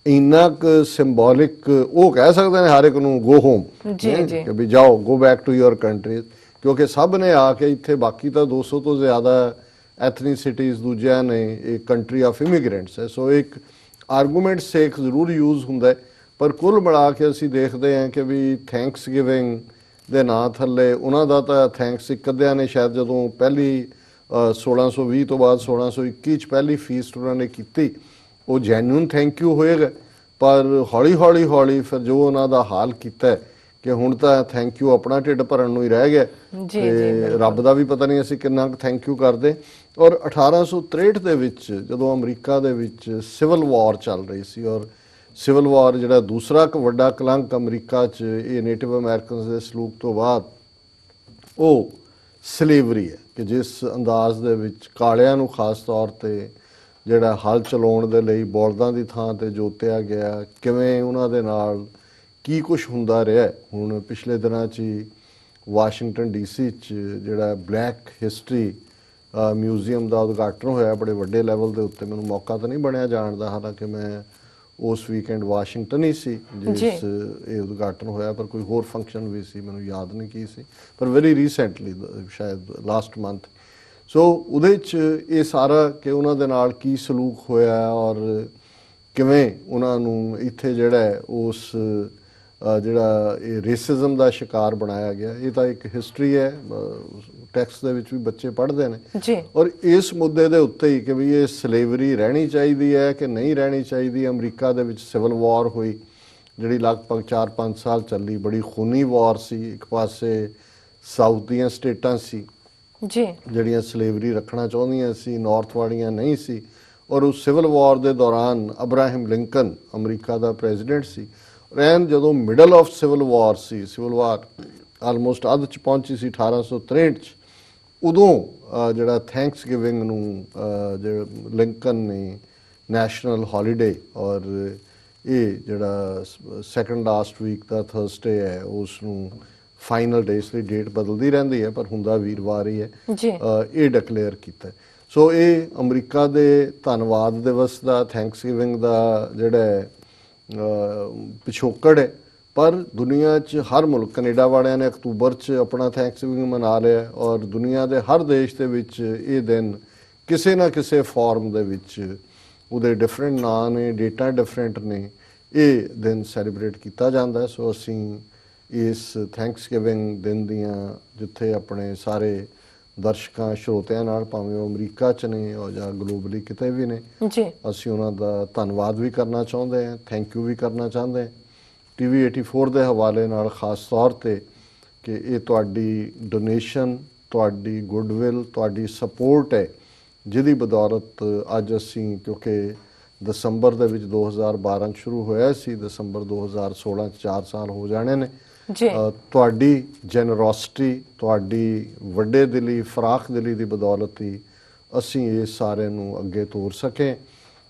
Speaker 2: ਇੰਨਾ ਕੁ ਸਿੰਬੋਲਿਕ ਉਹ ਕਹਿ ਸਕਦੇ ਨੇ ਹਰ ਇੱਕ ਨੂੰ ਗੋ ਹੋਮ, ਕਿ ਵੀ ਜਾਓ, go back to your country, ਕਿਉਂਕਿ ਸਭ ਨੇ ਆ ਕੇ ਇੱਥੇ, ਬਾਕੀ ਤਾਂ 200 ਤੋਂ ਜ਼ਿਆਦਾ ਐਥਨੀਸਿਟੀਜ਼ ਦੂਜਿਆਂ ਨੇ, ਇਹ ਕੰਟਰੀ ਆਫ ਇਮੀਗ੍ਰੈਂਟਸ ਹੈ। ਸੋ ਇੱਕ ਆਰਗੂਮੈਂਟ ਸੇਕ ਜ਼ਰੂਰ ਯੂਜ਼ ਹੁੰਦਾ ਹੈ, ਪਰ ਕੁੱਲ ਮਿਲਾ ਕੇ ਅਸੀਂ ਦੇਖਦੇ ਹਾਂ ਕਿ ਵੀ ਥੈਂਕਸ ਗਿਵਿੰਗ ਦੇ ਨਾਂ ਥੱਲੇ ਉਹਨਾਂ ਦਾ ਤਾਂ ਥੈਂਕਸ ਇੱਕ ਅੱਧਿਆਂ ਨੇ ਸ਼ਾਇਦ ਜਦੋਂ ਪਹਿਲੀ 1620 ਤੋਂ ਬਾਅਦ 1621 ਚ ਪਹਿਲੀ ਫੀਸਟ ਉਹਨਾਂ ਨੇ ਕੀਤੀ, ਉਹ ਜੈਨੂਇਨ ਥੈਂਕ ਯੂ ਹੋਏਗਾ। ਪਰ ਹੌਲੀ ਫਿਰ ਜੋ ਉਹਨਾਂ ਦਾ ਹਾਲ ਕੀਤਾ ਹੈ ਕਿ ਹੁਣ ਤਾਂ ਥੈਂਕ ਯੂ ਆਪਣਾ ਢਿੱਡ ਭਰਨ ਨੂੰ ਹੀ ਰਹਿ ਗਿਆ ਤੇ ਰੱਬ ਦਾ ਵੀ ਪਤਾ ਨਹੀਂ ਅਸੀਂ ਕਿੰਨਾ ਕੁ ਥੈਂਕ ਯੂ ਕਰਦੇ। ਔਰ 1863 ਦੇ ਵਿੱਚ ਜਦੋਂ ਅਮਰੀਕਾ ਦੇ ਵਿੱਚ ਸਿਵਲ ਵਾਰ ਚੱਲ ਰਹੀ ਸੀ, ਔਰ ਸਿਵਲ ਵਾਰ ਜਿਹੜਾ ਦੂਸਰਾ ਇੱਕ ਵੱਡਾ ਕਲੰਕ ਅਮਰੀਕਾ 'ਚ ਇਹ ਨੇਟਿਵ ਅਮਰੀਕਨਸ ਦੇ ਸਲੂਕ ਤੋਂ ਬਾਅਦ ਉਹ ਸਲੇਵਰੀ ਹੈ ਕਿ ਜਿਸ ਅੰਦਾਜ਼ ਦੇ ਵਿੱਚ ਕਾਲਿਆਂ ਨੂੰ ਖਾਸ ਤੌਰ ਤੇ ਜਿਹੜਾ ਹਲ ਚਲਾਉਣ ਦੇ ਲਈ ਬਲਦਾਂ ਦੀ ਥਾਂ ਤੇ ਜੋਤਿਆ ਗਿਆ, ਕਿਵੇਂ ਉਹਨਾਂ ਦੇ ਨਾਲ ਕੀ ਕੁਝ ਹੁੰਦਾ ਰਿਹਾ। ਹੁਣ ਪਿਛਲੇ ਦਿਨਾਂ 'ਚ ਹੀ ਵਾਸ਼ਿੰਗਟਨ ਡੀਸੀ 'ਚ ਜਿਹੜਾ ਬਲੈਕ ਹਿਸਟਰੀ ਮਿਊਜ਼ੀਅਮ ਦਾ ਉਦਘਾਟਨ ਹੋਇਆ ਬੜੇ ਵੱਡੇ ਲੈਵਲ ਦੇ ਉੱਤੇ। ਮੈਨੂੰ ਮੌਕਾ ਤਾਂ ਨਹੀਂ ਬਣਿਆ ਜਾਣ ਦਾ, ਹਾਲਾਂਕਿ ਮੈਂ ਉਸ ਵੀਕਐਂਡ ਵਾਸ਼ਿੰਗਟਨ ਹੀ ਸੀ ਜਿਸ ਇਹ ਉਦਘਾਟਨ ਹੋਇਆ, ਪਰ ਕੋਈ ਹੋਰ ਫੰਕਸ਼ਨ ਵੀ ਸੀ, ਮੈਨੂੰ ਯਾਦ ਨਹੀਂ ਕੀ ਸੀ, ਪਰ ਵੈਰੀ ਰੀਸੈਂਟਲੀ ਸ਼ਾਇਦ ਲਾਸਟ ਮੰਥ। ਸੋ ਉਹਦੇ 'ਚ ਇਹ ਸਾਰਾ ਕਿ ਉਹਨਾਂ ਦੇ ਨਾਲ ਕੀ ਸਲੂਕ ਹੋਇਆ ਔਰ ਕਿਵੇਂ ਉਹਨਾਂ ਨੂੰ ਇੱਥੇ ਜਿਹੜਾ ਉਸ ਜਿਹੜਾ ਇਹ ਰੇਸਿਜ਼ਮ ਦਾ ਸ਼ਿਕਾਰ ਬਣਾਇਆ ਗਿਆ, ਇਹ ਤਾਂ ਇੱਕ ਹਿਸਟਰੀ ਹੈ, ਟੈਕਸਟ ਦੇ ਵਿੱਚ ਵੀ ਬੱਚੇ ਪੜ੍ਹਦੇ ਨੇ ਜੀ। ਔਰ ਇਸ ਮੁੱਦੇ ਦੇ ਉੱਤੇ ਹੀ ਕਿ ਵੀ ਇਹ ਸਲੇਵਰੀ ਰਹਿਣੀ ਚਾਹੀਦੀ ਹੈ ਕਿ ਨਹੀਂ ਰਹਿਣੀ ਚਾਹੀਦੀ। ਅਮਰੀਕਾ ਦੇ ਵਿੱਚ ਸਿਵਲ ਵਾਰ ਹੋਈ ਜਿਹੜੀ ਲਗਭਗ 4-5 ਸਾਲ ਚੱਲੀ, ਬੜੀ ਖੂਨੀ ਵਾਰ ਸੀ। ਇੱਕ ਪਾਸੇ ਸਾਊਥ ਦੀਆਂ ਸਟੇਟਾਂ ਸੀ ਜੀ ਜਿਹੜੀਆਂ ਸਲੇਵਰੀ ਰੱਖਣਾ ਚਾਹੁੰਦੀਆਂ ਸੀ, ਨਾਰਥ ਵਾਲੀਆਂ ਨਹੀਂ ਸੀ। ਔਰ ਉਸ ਸਿਵਲ ਵਾਰ ਦੇ ਦੌਰਾਨ ਅਬਰਾਹਮ ਲਿੰਕਨ ਅਮਰੀਕਾ ਦਾ ਪ੍ਰੈਜ਼ੀਡੈਂਟ ਸੀ। ਰੈਨ ਜਦੋਂ ਮਿਡਲ ਆਫ ਸਿਵਲ ਵਾਰ ਸੀ, ਸਿਵਲ ਵਾਰ ਆਲਮੋਸਟ ਅੱਧ 'ਚ ਪਹੁੰਚੀ ਸੀ 1863 'ਚ, ਉਦੋਂ ਜਿਹੜਾ ਥੈਂਕਸ ਗਿਵਿੰਗ ਨੂੰ ਜਿਹੜਾ ਲਿੰਕਨ ਨੇ ਨੈਸ਼ਨਲ ਹੌਲੀਡੇ ਔਰ ਇਹ ਜਿਹੜਾ ਸੈਕੰਡ ਲਾਸਟ ਵੀਕ ਦਾ ਥਰਸਡੇ ਹੈ ਉਸ ਨੂੰ ਫਾਈਨਲ ਡੇ, ਇਸ ਲਈ ਡੇਟ ਬਦਲਦੀ ਰਹਿੰਦੀ ਹੈ ਪਰ ਹੁੰਦਾ ਵੀਰਵਾਰ ਹੀ ਹੈ, ਇਹ ਡਿਕਲੇਅਰ ਕੀਤਾ। ਸੋ ਇਹ ਅਮਰੀਕਾ ਦੇ ਧੰਨਵਾਦ ਦਿਵਸ ਦਾ, ਥੈਂਕਸ ਗਿਵਿੰਗ ਦਾ ਜਿਹੜਾ ਪਿਛੋਕੜ ਹੈ। ਪਰ ਦੁਨੀਆ 'ਚ ਹਰ ਮੁਲਕ, ਕੈਨੇਡਾ ਵਾਲਿਆਂ ਨੇ ਅਕਤੂਬਰ 'ਚ ਆਪਣਾ ਥੈਂਕਸ ਗਿਵਿੰਗ ਮਨਾ ਲਿਆ ਔਰ ਦੁਨੀਆ ਦੇ ਹਰ ਦੇਸ਼ ਦੇ ਵਿੱਚ ਇਹ ਦਿਨ ਕਿਸੇ ਨਾ ਕਿਸੇ ਫਾਰਮ ਦੇ ਵਿੱਚ ਉਹਦੇ ਡਿਫਰੈਂਟ ਨਾਂ ਨੇ, ਡੇਟਾਂ ਡਿਫਰੈਂਟ ਨੇ, ਇਹ ਦਿਨ ਸੈਲੀਬ੍ਰੇਟ ਕੀਤਾ ਜਾਂਦਾ। ਸੋ ਅਸੀਂ ਇਸ ਥੈਂਕਸ ਗਿਵਿੰਗ ਦਿਨ ਦੀਆਂ ਜਿੱਥੇ ਆਪਣੇ ਸਾਰੇ ਦਰਸ਼ਕਾਂ ਸਰੋਤਿਆਂ ਨਾਲ, ਭਾਵੇਂ ਉਹ ਅਮਰੀਕਾ 'ਚ ਨੇ ਔਰ ਜਾਂ ਗਲੋਬਲੀ ਕਿਤੇ ਵੀ ਨੇ, ਅਸੀਂ ਉਹਨਾਂ ਦਾ ਧੰਨਵਾਦ ਵੀ ਕਰਨਾ ਚਾਹੁੰਦੇ ਹਾਂ, ਥੈਂਕ ਯੂ ਵੀ ਕਰਨਾ ਚਾਹੁੰਦੇ ਹਾਂ TV 84 ਦੇ ਹਵਾਲੇ ਨਾਲ ਖਾਸ ਤੌਰ ਤੇ ਕਿ ਇਹ ਤੁਹਾਡੀ ਡੋਨੇਸ਼ਨ, ਤੁਹਾਡੀ ਗੁੱਡਵਿਲ, ਤੁਹਾਡੀ ਸਪੋਰਟ ਹੈ ਜਿਹਦੀ ਬਦੌਲਤ ਅੱਜ ਅਸੀਂ, ਕਿਉਂਕਿ ਦਸੰਬਰ ਦੇ ਵਿੱਚ 2012 ਸ਼ੁਰੂ ਹੋਇਆ ਸੀ, ਦਸੰਬਰ 2016 'ਚ 4 ਸਾਲ ਹੋ ਜਾਣੇ ਨੇ। ਤੁਹਾਡੀ ਜੈਨਰੋਸਿਟੀ, ਤੁਹਾਡੀ ਵੱਡੇ ਦਿਲੀ, ਫਰਾਖ ਦਿਲੀ ਦੀ ਬਦੌਲਤ ਹੀ ਅਸੀਂ ਇਸ ਸਾਰੇ ਨੂੰ ਅੱਗੇ ਤੋਰ ਸਕੇ।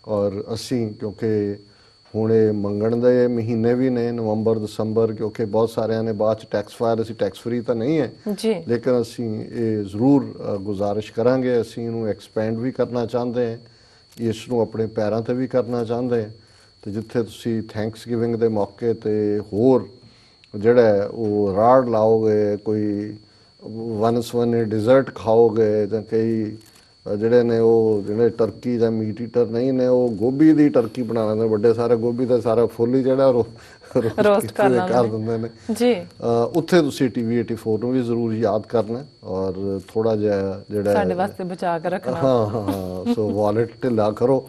Speaker 2: ਔਰ ਅਸੀਂ ਕਿਉਂਕਿ ਹੁਣ ਇਹ ਮੰਗਣ ਦੇ ਮਹੀਨੇ ਵੀ ਨੇ, ਨਵੰਬਰ ਦਸੰਬਰ, ਕਿਉਂਕਿ ਬਹੁਤ ਸਾਰਿਆਂ ਨੇ ਬਾਅਦ 'ਚ ਟੈਕਸ ਫਾਇਲ, ਅਸੀਂ ਟੈਕਸ ਫਰੀ ਤਾਂ ਨਹੀਂ ਹੈ ਲੇਕਿਨ ਅਸੀਂ ਇਹ ਜ਼ਰੂਰ ਗੁਜ਼ਾਰਿਸ਼ ਕਰਾਂਗੇ, ਅਸੀਂ ਇਹਨੂੰ ਐਕਸਪੈਂਡ ਵੀ ਕਰਨਾ ਚਾਹੁੰਦੇ ਹਾਂ, ਇਸ ਨੂੰ ਆਪਣੇ ਪੈਰਾਂ 'ਤੇ ਵੀ ਕਰਨਾ ਚਾਹੁੰਦੇ ਹਾਂ। ਅਤੇ ਜਿੱਥੇ ਤੁਸੀਂ ਥੈਂਕਸ ਗਿਵਿੰਗ ਦੇ ਮੌਕੇ 'ਤੇ ਹੋਰ ਜਿਹੜਾ ਉਹ ਰਾੜ ਲਾਓਗੇ, ਕੋਈ ਵਨ-ਸਵੰਨੇ ਡਿਜ਼ਰਟ ਖਾਓਗੇ, ਜਾਂ ਕਈ ਜਿਹੜੇ ਨੇ ਉਹ ਜਿਹੜੇ ਟਰਕੀ ਜਾਂ ਮੀਟ ਈਟਰ ਨਹੀਂ ਨੇ ਉਹ ਗੋਭੀ ਦੀ ਟਰਕੀ ਬਣਾ ਲੈਂਦੇ, ਵੱਡੇ ਸਾਰੇ ਗੋਭੀ ਦਾ ਸਾਰਾ ਫੁੱਲ ਹੀ ਜਿਹੜਾ ਰੋਸਟ ਕਰ ਦਿੰਦੇ ਨੇ ਜੀ। ਉੱਥੇ ਤੁਸੀਂ TV 84 ਨੂੰ ਵੀ ਜ਼ਰੂਰ ਯਾਦ ਕਰਨਾ ਔਰ ਥੋੜਾ ਜਿਹਾ ਜਿਹੜਾ ਸਾਡੇ ਵਾਸਤੇ ਬਚਾ ਕੇ ਰੱਖਣਾ। ਹਾਂ ਸੋ ਵਾਲਟ ਢਿੱਲਾ ਕਰੋ।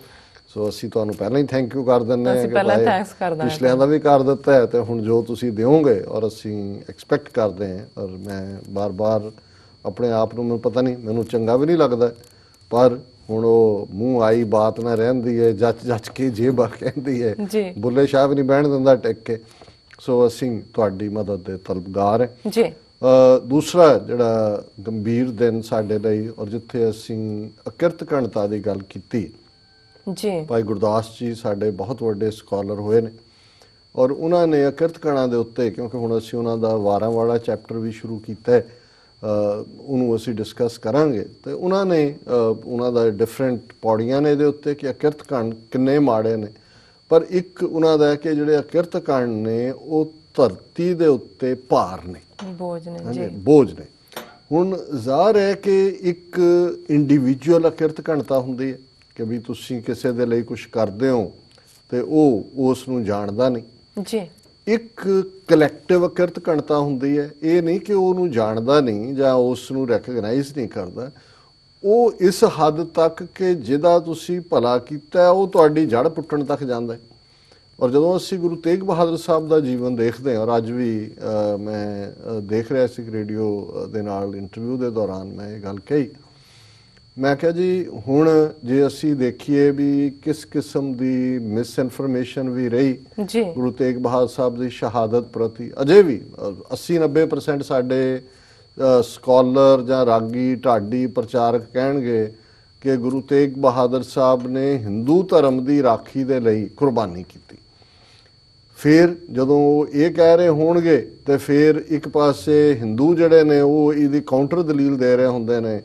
Speaker 2: ਸੋ ਅਸੀਂ ਤੁਹਾਨੂੰ ਪਹਿਲਾਂ ਹੀ ਥੈਂਕ ਯੂ ਕਰ ਦਿੰਦੇ ਹਾਂ ਕਿ ਪਿਛਲਿਆਂ ਦਾ ਵੀ ਕਰ ਦਿੱਤਾ ਹੈ ਤੇ ਹੁਣ ਜੋ ਤੁਸੀਂ ਦਿਓਗੇ ਔਰ ਅਸੀਂ ਐਕਸਪੈਕਟ ਕਰਦੇ ਹਾਂ। ਔਰ ਮੈਂ ਬਾਰ-ਬਾਰ ਆਪਣੇ ਆਪ ਨੂੰ, ਮੈਨੂੰ ਪਤਾ ਨਹੀਂ, ਮੈਨੂੰ ਚੰਗਾ ਵੀ ਨਹੀਂ ਲੱਗਦਾ, ਪਰ ਹੁਣ ਉਹ ਮੂੰਹ ਆਈ ਬਾਤ ਨਾ ਰਹਿੰਦੀ ਹੈ, ਜੱਚ ਕੇ ਜੇਬ ਆ ਕਹਿੰਦੀ ਹੈ, ਬੁੱਲੇ ਸ਼ਾਹ ਵੀ ਨਹੀਂ ਬਹਿਣ ਦਿੰਦਾ ਟਿਕ ਕੇ। ਸੋ ਅਸੀਂ ਤੁਹਾਡੀ ਮਦਦ ਦੇ ਤਲਬਗਾਰ ਹੈ ਜੀ। ਦੂਸਰਾ ਜਿਹੜਾ ਗੰਭੀਰ ਦਿਨ ਸਾਡੇ ਲਈ ਔਰ ਜਿੱਥੇ ਅਸੀਂ ਅਕਿਰਤਕਣਤਾ ਦੀ ਗੱਲ ਕੀਤੀ ਜੀ, ਭਾਈ ਗੁਰਦਾਸ ਜੀ ਸਾਡੇ ਬਹੁਤ ਵੱਡੇ ਸਕਾਲਰ ਹੋਏ ਨੇ ਔਰ ਉਹਨਾਂ ਨੇ ਅਕਿਰਤਕਣਾਂ ਦੇ ਉੱਤੇ, ਕਿਉਂਕਿ ਹੁਣ ਅਸੀਂ ਉਹਨਾਂ ਦਾ ਵਾਰਾਂ ਵਾਲਾ ਚੈਪਟਰ ਵੀ ਸ਼ੁਰੂ ਕੀਤਾ ਹੈ, ਉਹਨੂੰ ਅਸੀਂ ਡਿਸਕਸ ਕਰਾਂਗੇ। ਤੇ ਉਹਨਾਂ ਨੇ ਉਹਨਾਂ ਦਾ ਡਿਫਰੈਂਟ ਪੌੜੀਆਂ ਨੇ ਇਹਦੇ ਉੱਤੇ ਕਿ ਅਕਿਰਤਕਣ ਕਿੰਨੇ ਮਾੜੇ ਨੇ, ਪਰ ਇੱਕ ਉਹਨਾਂ ਦਾ ਕਿ ਜਿਹੜੇ ਅਕਿਰਤਕਣ ਨੇ ਉਹ ਧਰਤੀ ਦੇ ਉੱਤੇ ਭਾਰ ਨੇ, ਬੋਝ ਨੇ। ਹੁਣ ਜ਼ਾਹਰ ਹੈ ਕਿ ਇੱਕ ਇੰਡੀਵਿਜੂਅਲ ਅਕਿਰਤਕਣਤਾ ਹੁੰਦੀ ਹੈ ਕਿ ਵੀ ਤੁਸੀਂ ਕਿਸੇ ਦੇ ਲਈ ਕੁਝ ਕਰਦੇ ਹੋ ਤੇ ਉਹ ਉਸ ਨੂੰ ਜਾਣਦਾ ਨਹੀਂ ਜੀ, ਇੱਕ ਕਲੈਕਟਿਵ ਅਕਿਰਤ ਘਣਤਾ ਹੁੰਦੀ ਹੈ। ਇਹ ਨਹੀਂ ਕਿ ਉਹਨੂੰ ਜਾਣਦਾ ਨਹੀਂ ਜਾਂ ਉਸ ਨੂੰ ਰੈਕਗਨਾਈਜ਼ ਨਹੀਂ ਕਰਦਾ, ਉਹ ਇਸ ਹੱਦ ਤੱਕ ਕਿ ਜਿਹਦਾ ਤੁਸੀਂ ਭਲਾ ਕੀਤਾ ਉਹ ਤੁਹਾਡੀ ਜੜ ਪੁੱਟਣ ਤੱਕ ਜਾਂਦਾ ਹੈ। ਔਰ ਜਦੋਂ ਅਸੀਂ ਗੁਰੂ ਤੇਗ ਬਹਾਦਰ ਸਾਹਿਬ ਦਾ ਜੀਵਨ ਦੇਖਦੇ ਹਾਂ, ਔਰ ਅੱਜ ਵੀ ਮੈਂ ਦੇਖ ਰਿਹਾ ਸੀ ਰੇਡੀਓ ਦੇ ਨਾਲ ਇੰਟਰਵਿਊ ਦੇ ਦੌਰਾਨ ਮੈਂ ਇਹ ਗੱਲ ਕਹੀ, ਮੈਂ ਕਿਹਾ ਜੀ ਹੁਣ ਜੇ ਅਸੀਂ ਦੇਖੀਏ ਵੀ ਕਿਸ ਕਿਸਮ ਦੀ ਮਿਸ ਇਨਫੋਰਮੇਸ਼ਨ ਵੀ ਰਹੀ
Speaker 1: ਜੀ
Speaker 2: ਗੁਰੂ ਤੇਗ ਬਹਾਦਰ ਸਾਹਿਬ ਦੀ ਸ਼ਹਾਦਤ ਪ੍ਰਤੀ, ਅਜੇ ਵੀ 80-90% ਸਾਡੇ ਸਕਾਲਰ ਜਾਂ ਰਾਗੀ ਢਾਡੀ ਪ੍ਰਚਾਰਕ ਕਹਿਣਗੇ ਕਿ ਗੁਰੂ ਤੇਗ ਬਹਾਦਰ ਸਾਹਿਬ ਨੇ ਹਿੰਦੂ ਧਰਮ ਦੀ ਰਾਖੀ ਦੇ ਲਈ ਕੁਰਬਾਨੀ ਕੀਤੀ। ਫਿਰ ਜਦੋਂ ਉਹ ਇਹ ਕਹਿ ਰਹੇ ਹੋਣਗੇ ਤੇ ਫਿਰ ਇੱਕ ਪਾਸੇ ਹਿੰਦੂ ਜਿਹੜੇ ਨੇ ਉਹ ਇਹਦੀ ਕਾਊਂਟਰ ਦਲੀਲ ਦੇ ਰਹੇ ਹੁੰਦੇ ਨੇ।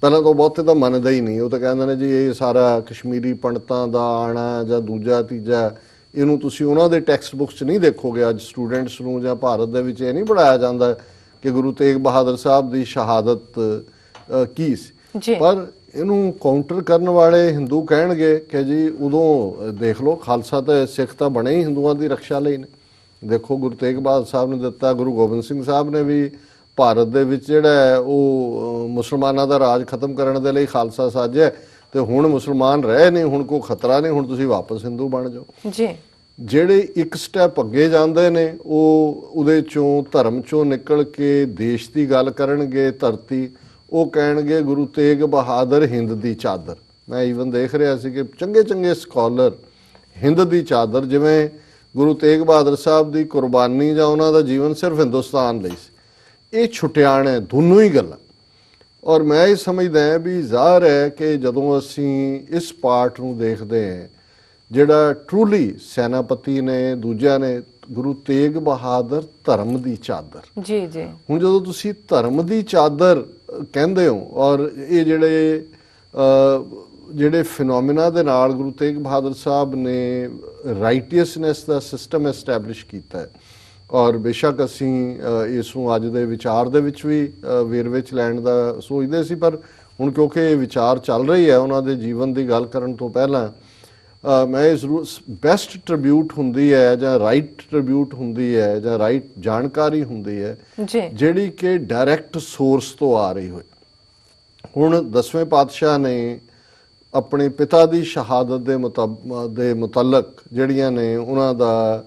Speaker 2: ਪਹਿਲਾਂ ਤਾਂ ਬਹੁਤੇ ਤਾਂ ਮੰਨਦੇ ਹੀ ਨਹੀਂ, ਉਹ ਤਾਂ ਕਹਿੰਦੇ ਨੇ ਜੀ ਇਹ ਸਾਰਾ ਕਸ਼ਮੀਰੀ ਪੰਡਤਾਂ ਦਾ ਆਣਾ ਜਾਂ ਦੂਜਾ ਤੀਜਾ, ਇਹਨੂੰ ਤੁਸੀਂ ਉਹਨਾਂ ਦੇ ਟੈਕਸਟ ਬੁੱਕਸ 'ਚ ਨਹੀਂ ਦੇਖੋਗੇ। ਅੱਜ ਸਟੂਡੈਂਟਸ ਨੂੰ ਜਾਂ ਭਾਰਤ ਦੇ ਵਿੱਚ ਇਹ ਨਹੀਂ ਪੜ੍ਹਾਇਆ ਜਾਂਦਾ ਕਿ ਗੁਰੂ ਤੇਗ ਬਹਾਦਰ ਸਾਹਿਬ ਦੀ ਸ਼ਹਾਦਤ ਕੀ ਸੀ। ਪਰ ਇਹਨੂੰ ਕਾਊਂਟਰ ਕਰਨ ਵਾਲੇ ਹਿੰਦੂ ਕਹਿਣਗੇ ਕਿ ਜੀ ਉਦੋਂ ਦੇਖ ਲਓ ਖਾਲਸਾ ਤੇ ਸਿੱਖ ਤਾਂ ਬਣੇ ਹੀ ਹਿੰਦੂਆਂ ਦੀ ਰਕਸ਼ਾ ਲਈ ਨੇ। ਦੇਖੋ ਗੁਰੂ ਤੇਗ ਬਹਾਦਰ ਸਾਹਿਬ ਨੇ ਦਿੱਤਾ, ਗੁਰੂ ਗੋਬਿੰਦ ਸਿੰਘ ਸਾਹਿਬ ਨੇ ਵੀ ਭਾਰਤ ਦੇ ਵਿੱਚ ਜਿਹੜਾ ਹੈ ਉਹ ਮੁਸਲਮਾਨਾਂ ਦਾ ਰਾਜ ਖਤਮ ਕਰਨ ਦੇ ਲਈ ਖਾਲਸਾ ਸਾਜਿਆ ਤੇ ਹੁਣ ਮੁਸਲਮਾਨ ਰਹੇ ਨਹੀਂ, ਹੁਣ ਕੋਈ ਖਤਰਾ ਨਹੀਂ, ਹੁਣ ਤੁਸੀਂ ਵਾਪਸ ਹਿੰਦੂ ਬਣ ਜਾਓ ਜੀ। ਜਿਹੜੇ ਇੱਕ ਸਟੈਪ ਅੱਗੇ ਜਾਂਦੇ ਨੇ ਉਹ ਉਹਦੇ ਚੋਂ ਧਰਮ ਚੋਂ ਨਿਕਲ ਕੇ ਦੇਸ਼ ਦੀ ਗੱਲ ਕਰਨਗੇ, ਧਰਤੀ, ਉਹ ਕਹਿਣਗੇ ਗੁਰੂ ਤੇਗ ਬਹਾਦਰ ਹਿੰਦ ਦੀ ਚਾਦਰ। ਮੈਂ ਈਵਨ ਦੇਖ ਰਿਹਾ ਸੀ ਕਿ ਚੰਗੇ ਚੰਗੇ ਸਕਾਲਰ ਹਿੰਦ ਦੀ ਚਾਦਰ, ਜਿਵੇਂ ਗੁਰੂ ਤੇਗ ਬਹਾਦਰ ਸਾਹਿਬ ਦੀ ਕੁਰਬਾਨੀ ਜਾਂ ਉਹਨਾਂ ਦਾ ਜੀਵਨ ਸਿਰਫ ਹਿੰਦੁਸਤਾਨ ਲਈ ਸੀ, ਇਹ ਛੁਟਿਆਣ ਹੈ ਦੋਨੋਂ ਹੀ ਗੱਲਾਂ। ਔਰ ਮੈਂ ਇਹ ਸਮਝਦਾ ਹਾਂ ਵੀ ਜ਼ਾਹਰ ਹੈ ਕਿ ਜਦੋਂ ਅਸੀਂ ਇਸ ਪਾਰਟ ਨੂੰ ਦੇਖਦੇ ਹਾਂ ਜਿਹੜਾ ਟਰੂਲੀ ਸੈਨਾਪਤੀ ਨੇ ਦੂਜਿਆਂ ਨੇ, ਗੁਰੂ ਤੇਗ ਬਹਾਦਰ ਧਰਮ ਦੀ ਚਾਦਰ। ਜੀ ਜੀ ਹੁਣ ਜਦੋਂ ਤੁਸੀਂ ਧਰਮ ਦੀ ਚਾਦਰ ਕਹਿੰਦੇ ਹੋ ਔਰ ਇਹ ਜਿਹੜੇ ਫਿਨੋਮੀਨਾ ਦੇ ਨਾਲ ਗੁਰੂ ਤੇਗ ਬਹਾਦਰ ਸਾਹਿਬ ਨੇ ਰਾਈਟੀਅਸਨੈਸ ਦਾ ਸਿਸਟਮ ਐਸਟੈਬਲਿਸ਼ ਕੀਤਾ ਹੈ, ਔਰ ਬੇਸ਼ੱਕ ਅਸੀਂ ਇਸ ਨੂੰ ਅੱਜ ਦੇ ਵਿਚਾਰ ਦੇ ਵਿੱਚ ਵੀ ਵੇਰਵੇ 'ਚ ਲੈਣ ਦਾ ਸੋਚਦੇ ਸੀ, ਪਰ ਹੁਣ ਕਿਉਂਕਿ ਇਹ ਵਿਚਾਰ ਚੱਲ ਰਹੀ ਹੈ ਉਹਨਾਂ ਦੇ ਜੀਵਨ ਦੀ ਗੱਲ ਕਰਨ ਤੋਂ ਪਹਿਲਾਂ ਮੈਂ ਜ਼ਰੂਰ ਬੈਸਟ ਟ੍ਰਿਬਿਊਟ ਹੁੰਦੀ ਹੈ ਜਾਂ ਰਾਈਟ ਟ੍ਰਿਬਿਊਟ ਹੁੰਦੀ ਹੈ ਜਾਂ ਰਾਈਟ ਜਾਣਕਾਰੀ ਹੁੰਦੀ ਹੈ ਜਿਹੜੀ ਕਿ ਡਾਇਰੈਕਟ ਸੋਰਸ ਤੋਂ ਆ ਰਹੀ ਹੋਏ। ਹੁਣ 10ਵੇਂ ਪਾਤਸ਼ਾਹ ਨੇ ਆਪਣੇ ਪਿਤਾ ਦੀ ਸ਼ਹਾਦਤ ਦੇ ਮੁਤਲਕ ਜਿਹੜੀਆਂ ਨੇ ਉਹਨਾਂ ਦਾ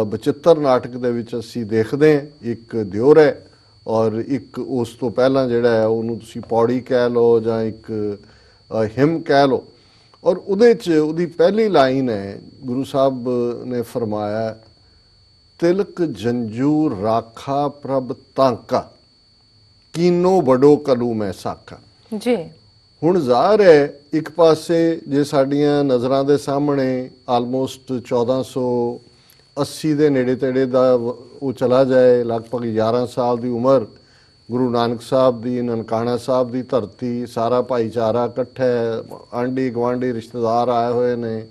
Speaker 2: ਬਚਿੱਤਰ ਨਾਟਕ ਦੇ ਵਿੱਚ ਅਸੀਂ ਦੇਖਦੇ ਹਾਂ, ਇੱਕ ਦਿਓਰ ਹੈ ਔਰ ਇੱਕ ਉਸ ਤੋਂ ਪਹਿਲਾਂ ਜਿਹੜਾ ਹੈ ਉਹਨੂੰ ਤੁਸੀਂ ਪੌੜੀ ਕਹਿ ਲਓ ਜਾਂ ਇੱਕ ਹਿਮ ਕਹਿ ਲਓ। ਔਰ ਉਹਦੇ 'ਚ ਉਹਦੀ ਪਹਿਲੀ ਲਾਈਨ ਹੈ, ਗੁਰੂ ਸਾਹਿਬ ਨੇ ਫਰਮਾਇਆ, ਤਿਲਕ ਜੰਜੂ ਰਾਖਾ ਪ੍ਰਭ ਤਾਂਕਾ ਕੀਨੋ ਬੜੋ ਕਲੂ ਮੈਂ ਸਾਖਾ। ਜੀ ਹੁਣ ਜ਼ਾਹਰ ਹੈ ਇੱਕ ਪਾਸੇ ਜੇ ਸਾਡੀਆਂ ਨਜ਼ਰਾਂ ਦੇ ਸਾਹਮਣੇ ਆਲਮੋਸਟ 1480 ਦੇ ਨੇੜੇ ਤੇੜੇ ਦਾ ਉਹ ਚਲਾ ਜਾਏ, ਲਗਭਗ 11 ਸਾਲ ਦੀ ਉਮਰ, ਗੁਰੂ ਨਾਨਕ ਸਾਹਿਬ ਦੀ, ਨਨਕਾਣਾ ਸਾਹਿਬ ਦੀ ਧਰਤੀ, ਸਾਰਾ ਭਾਈਚਾਰਾ ਇਕੱਠਾ ਹੈ, ਆਂਢੀ ਗੁਆਂਢੀ ਰਿਸ਼ਤੇਦਾਰ ਆਏ ਹੋਏ ਨੇ,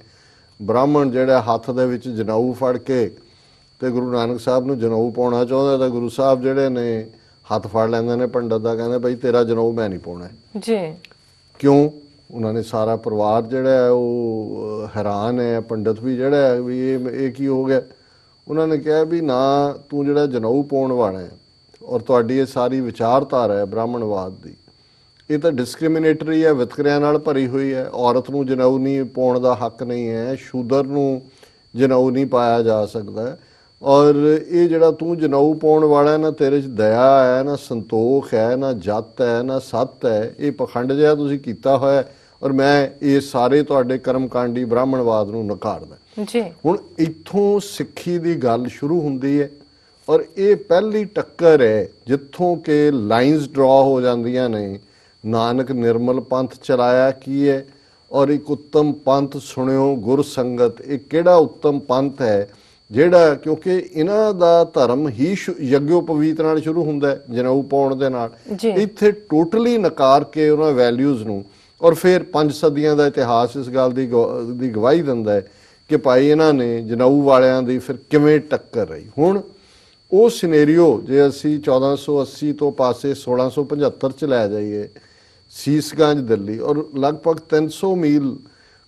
Speaker 2: ਬ੍ਰਾਹਮਣ ਜਿਹੜਾ ਹੱਥ ਦੇ ਵਿੱਚ ਜਨੇਊ ਫੜ ਕੇ ਤੇ ਗੁਰੂ ਨਾਨਕ ਸਾਹਿਬ ਨੂੰ ਜਨੇਊ ਪਾਉਣਾ ਚਾਹੁੰਦਾ ਤਾਂ ਗੁਰੂ ਸਾਹਿਬ ਜਿਹੜੇ ਨੇ ਹੱਥ ਫੜ ਲੈਂਦੇ ਨੇ ਪੰਡਤ ਦਾ, ਕਹਿੰਦੇ ਬਈ ਤੇਰਾ ਜਨੇਊ ਮੈਂ ਨਹੀਂ ਪਾਉਣਾ ਜੀ। ਕਿਉਂ? ਉਹਨਾਂ ਨੇ ਸਾਰਾ ਪਰਿਵਾਰ ਜਿਹੜਾ ਹੈ ਉਹ ਹੈਰਾਨ ਹੈ, ਪੰਡਤ ਵੀ ਜਿਹੜਾ ਹੈ ਵੀ ਇਹ ਕੀ ਹੋ ਗਿਆ। ਉਹਨਾਂ ਨੇ ਕਿਹਾ ਵੀ ਨਾ ਤੂੰ ਜਿਹੜਾ ਜਨੇਊ ਪਾਉਣ ਵਾਲਾ ਹੈ ਔਰ ਤੁਹਾਡੀ ਇਹ ਸਾਰੀ ਵਿਚਾਰਧਾਰਾ ਹੈ ਬ੍ਰਾਹਮਣਵਾਦ ਦੀ, ਇਹ ਤਾਂ ਡਿਸਕ੍ਰਿਮੀਨੇਟਰੀ ਹੈ, ਵਿਤਕਰਿਆਂ ਨਾਲ ਭਰੀ ਹੋਈ ਹੈ। ਔਰਤ ਨੂੰ ਜਨੇਊ ਨਹੀਂ ਪਾਉਣ ਦਾ ਹੱਕ ਨਹੀਂ ਹੈ, ਸ਼ੂਦਰ ਨੂੰ ਜਨੇਊ ਨਹੀਂ ਪਾਇਆ ਜਾ ਸਕਦਾ। ਔਰ ਇਹ ਜਿਹੜਾ ਤੂੰ ਜਨੇਊ ਪਾਉਣ ਵਾਲਾ ਨਾ ਤੇਰੇ 'ਚ ਦਇਆ ਹੈ, ਨਾ ਸੰਤੋਖ ਹੈ, ਨਾ ਜੱਤ ਹੈ, ਨਾ ਸੱਤ ਹੈ, ਇਹ ਪਖੰਡ ਜਿਹਾ ਤੁਸੀਂ ਕੀਤਾ ਹੋਇਆ ਔਰ ਮੈਂ ਇਹ ਸਾਰੇ ਤੁਹਾਡੇ ਕਰਮਕਾਂਡੀ ਬ੍ਰਾਹਮਣਵਾਦ ਨੂੰ ਨਕਾਰਦਾ ਜੀ। ਹੁਣ ਇੱਥੋਂ ਸਿੱਖੀ ਦੀ ਗੱਲ ਸ਼ੁਰੂ ਹੁੰਦੀ ਹੈ ਔਰ ਇਹ ਪਹਿਲੀ ਟੱਕਰ ਹੈ ਜਿੱਥੋਂ ਕਿ ਲਾਈਨਸ ਡਰਾ ਹੋ ਜਾਂਦੀਆਂ ਨੇ। ਨਾਨਕ ਨਿਰਮਲ ਪੰਥ ਚਲਾਇਆ ਕੀ ਹੈ ਔਰ ਇੱਕ ਉੱਤਮ ਪੰਥ ਸੁਣਿਓ ਗੁਰ ਸੰਗਤ। ਇਹ ਕਿਹੜਾ ਉੱਤਮ ਪੰਥ ਹੈ ਜਿਹੜਾ, ਕਿਉਂਕਿ ਇਹਨਾਂ ਦਾ ਧਰਮ ਹੀ ਯੱਗੋਪਵੀਤ ਨਾਲ ਸ਼ੁਰੂ ਹੁੰਦਾ ਜਨੇਊ ਪਾਉਣ ਦੇ ਨਾਲ, ਇੱਥੇ ਟੋਟਲੀ ਨਕਾਰ ਕੇ ਉਹਨਾਂ ਵੈਲਿਊਜ਼ ਨੂੰ। ਔਰ ਫਿਰ 5 ਸਦੀਆਂ ਦਾ ਇਤਿਹਾਸ ਇਸ ਗੱਲ ਦੀ ਗਵਾਹੀ ਦਿੰਦਾ ਹੈ ਕਿ ਭਾਈ ਇਹਨਾਂ ਨੇ ਜਨੇਊ ਵਾਲਿਆਂ ਦੀ ਫਿਰ ਕਿਵੇਂ ਟੱਕਰ ਰਹੀ। ਹੁਣ ਉਹ ਸਿਨੇਰੀਓ ਜੇ ਅਸੀਂ 1480 ਤੋਂ ਪਾਸੇ 1675 'ਚ ਲੈ ਜਾਈਏ, ਸੀਸਗੰਜ ਦਿੱਲੀ, ਔਰ ਲਗਭਗ 300 ਮੀਲ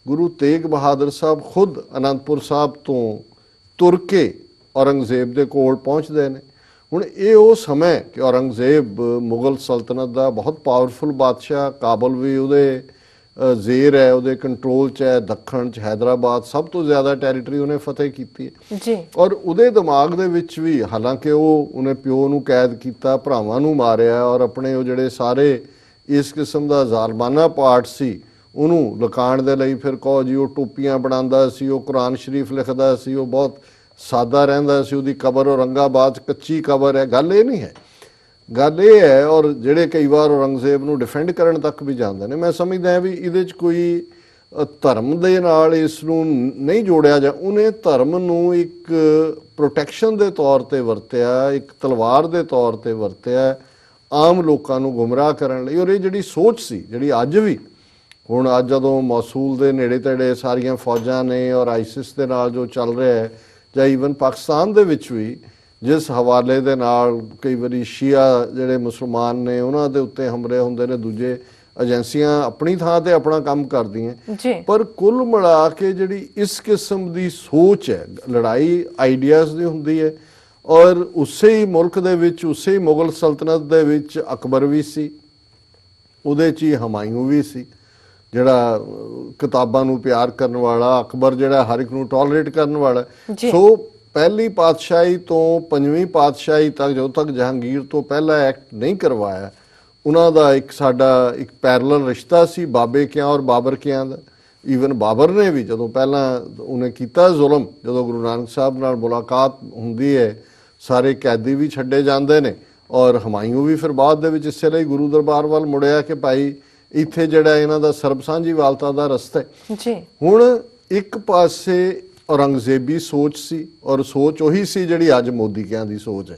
Speaker 2: ਗੁਰੂ ਤੇਗ ਬਹਾਦਰ ਸਾਹਿਬ ਖੁਦ ਅਨੰਦਪੁਰ ਸਾਹਿਬ ਤੋਂ ਤੁਰ ਕੇ ਔਰੰਗਜ਼ੇਬ ਦੇ ਕੋਲ ਪਹੁੰਚਦੇ ਨੇ। ਹੁਣ ਇਹ ਉਹ ਸਮਾਂ ਕਿ ਔਰੰਗਜ਼ੇਬ ਮੁਗਲ ਸਲਤਨਤ ਦਾ ਬਹੁਤ ਪਾਵਰਫੁਲ ਬਾਦਸ਼ਾਹ, ਕਾਬਲ ਵੀ ਉਹਦੇ ਜ਼ੇਰ ਹੈ, ਉਹਦੇ ਕੰਟਰੋਲ 'ਚ ਹੈ, ਦੱਖਣ 'ਚ ਹੈਦਰਾਬਾਦ ਸਭ ਤੋਂ ਜ਼ਿਆਦਾ ਟੈਰੀਟਰੀ ਉਹਨੇ ਫਤਿਹ ਕੀਤੀ ਹੈ
Speaker 1: ਜੀ।
Speaker 2: ਔਰ ਉਹਦੇ ਦਿਮਾਗ ਦੇ ਵਿੱਚ ਵੀ, ਹਾਲਾਂਕਿ ਉਹਨੇ ਪਿਓ ਨੂੰ ਕੈਦ ਕੀਤਾ, ਭਰਾਵਾਂ ਨੂੰ ਮਾਰਿਆ ਔਰ ਆਪਣੇ ਉਹ ਜਿਹੜੇ ਸਾਰੇ ਇਸ ਕਿਸਮ ਦਾ ਜ਼ਾਲਮਾਨਾ ਪਾਰਟ ਸੀ ਉਹਨੂੰ ਲੁਕਾਉਣ ਦੇ ਲਈ, ਫਿਰ ਕਹੋ ਜੀ ਉਹ ਟੋਪੀਆਂ ਬਣਾਉਂਦਾ ਸੀ, ਉਹ ਕੁਰਾਨ ਸ਼ਰੀਫ ਲਿਖਦਾ ਸੀ, ਉਹ ਬਹੁਤ ਸਾਦਾ ਰਹਿੰਦਾ ਸੀ, ਉਹਦੀ ਕਬਰ ਔਰੰਗਾਬਾਦ 'ਚ ਕੱਚੀ ਕਬਰ ਹੈ। ਗੱਲ ਇਹ ਨਹੀਂ ਹੈ, ਗੱਲ ਇਹ ਹੈ। ਔਰ ਜਿਹੜੇ ਕਈ ਵਾਰ ਔਰੰਗਜ਼ੇਬ ਨੂੰ ਡਿਫੈਂਡ ਕਰਨ ਤੱਕ ਵੀ ਜਾਂਦੇ ਨੇ, ਮੈਂ ਸਮਝਦਾ ਵੀ ਇਹਦੇ 'ਚ ਕੋਈ ਧਰਮ ਦੇ ਨਾਲ ਇਸ ਨੂੰ ਨਹੀਂ ਜੋੜਿਆ ਜਾ। ਉਹਨੇ ਧਰਮ ਨੂੰ ਇੱਕ ਪ੍ਰੋਟੈਕਸ਼ਨ ਦੇ ਤੌਰ ਤੇ ਵਰਤਿਆ, ਇੱਕ ਤਲਵਾਰ ਦੇ ਤੌਰ ਤੇ ਵਰਤਿਆ, ਆਮ ਲੋਕਾਂ ਨੂੰ ਗੁੰਮਰਾਹ ਕਰਨ ਲਈ। ਔਰ ਇਹ ਜਿਹੜੀ ਸੋਚ ਸੀ, ਜਿਹੜੀ ਅੱਜ ਵੀ, ਹੁਣ ਅੱਜ ਜਦੋਂ ਮੌਸੂਲ ਦੇ ਨੇੜੇ ਤੇੜੇ ਸਾਰੀਆਂ ਫੌਜਾਂ ਨੇ ਔਰ ਆਈਸਿਸ ਦੇ ਨਾਲ ਜੋ ਚੱਲ ਰਿਹਾ ਹੈ, ਜਾਂ ਈਵਨ ਪਾਕਿਸਤਾਨ ਦੇ ਵਿੱਚ ਵੀ ਜਿਸ ਹਵਾਲੇ ਦੇ ਨਾਲ ਕਈ ਵਾਰੀ ਸ਼ੀਆ ਜਿਹੜੇ ਮੁਸਲਮਾਨ ਨੇ ਉਹਨਾਂ ਦੇ ਉੱਤੇ ਹਮਲੇ ਹੁੰਦੇ ਨੇ, ਦੂਜੇ ਏਜੰਸੀਆਂ ਆਪਣੀ ਥਾਂ ਤੇ ਆਪਣਾ ਕੰਮ ਕਰਦੀਆਂ, ਪਰ ਕੁੱਲ ਮਿਲਾ ਕੇ ਜਿਹੜੀ ਇਸ ਕਿਸਮ ਦੀ ਸੋਚ ਹੈ, ਲੜਾਈ ਆਈਡੀਆਜ਼ ਦੀ ਹੁੰਦੀ ਹੈ। ਔਰ ਉਸੇ ਹੀ ਮੁਲਕ ਦੇ ਵਿੱਚ, ਉਸੇ ਹੀ ਮੁਗਲ ਸਲਤਨਤ ਦੇ ਵਿੱਚ ਅਕਬਰ ਵੀ ਸੀ, ਉਹਦੇ 'ਚ ਹੀ ਹਮਾਯੂੰ ਵੀ ਸੀ, ਜਿਹੜਾ ਕਿਤਾਬਾਂ ਨੂੰ ਪਿਆਰ ਕਰਨ ਵਾਲਾ, ਅਕਬਰ ਜਿਹੜਾ ਹਰ ਇੱਕ ਨੂੰ ਟੋਲਰੇਟ ਕਰਨ ਵਾਲਾ। ਸੋ ਪਹਿਲੀ ਪਾਤਸ਼ਾਹੀ ਤੋਂ ਪੰਜਵੀਂ ਪਾਤਸ਼ਾਹੀ ਤੱਕ, ਜਦੋਂ ਤੱਕ ਜਹਾਂਗੀਰ ਤੋਂ ਪਹਿਲਾ ਐਕਟ ਨਹੀਂ ਕਰਵਾਇਆ, ਉਹਨਾਂ ਦਾ ਇੱਕ ਸਾਡਾ ਇੱਕ ਪੈਰਲਲ ਰਿਸ਼ਤਾ ਸੀ ਬਾਬੇ ਕਿਆਂ ਔਰ ਬਾਬਰ ਕਿਆਂ ਦਾ। ਈਵਨ ਬਾਬਰ ਨੇ ਵੀ ਜਦੋਂ ਪਹਿਲਾਂ ਉਹਨੇ ਕੀਤਾ ਜ਼ੁਲਮ, ਜਦੋਂ ਗੁਰੂ ਨਾਨਕ ਸਾਹਿਬ ਨਾਲ ਮੁਲਾਕਾਤ ਹੁੰਦੀ ਹੈ, ਸਾਰੇ ਕੈਦੀ ਵੀ ਛੱਡੇ ਜਾਂਦੇ ਨੇ ਔਰ ਹਮਾਯੂੰ ਵੀ ਫਿਰ ਬਾਅਦ ਦੇ ਵਿੱਚ ਇਸੇ ਲਈ ਗੁਰੂ ਦਰਬਾਰ ਵੱਲ ਮੁੜਿਆ ਕਿ ਭਾਈ ਇੱਥੇ ਜਿਹੜਾ ਇਹਨਾਂ ਦਾ ਸਰਬ ਸਾਂਝੀਵਾਲਤਾ ਦਾ ਰਸਤਾ ਹੈ। ਹੁਣ ਇੱਕ ਪਾਸੇ ਔਰੰਗਜ਼ੇਬੀ ਸੋਚ ਸੀ ਔਰ ਸੋਚ ਉਹੀ ਸੀ ਜਿਹੜੀ ਅੱਜ ਮੋਦੀ ਕਿਆਂ ਦੀ ਸੋਚ ਹੈ।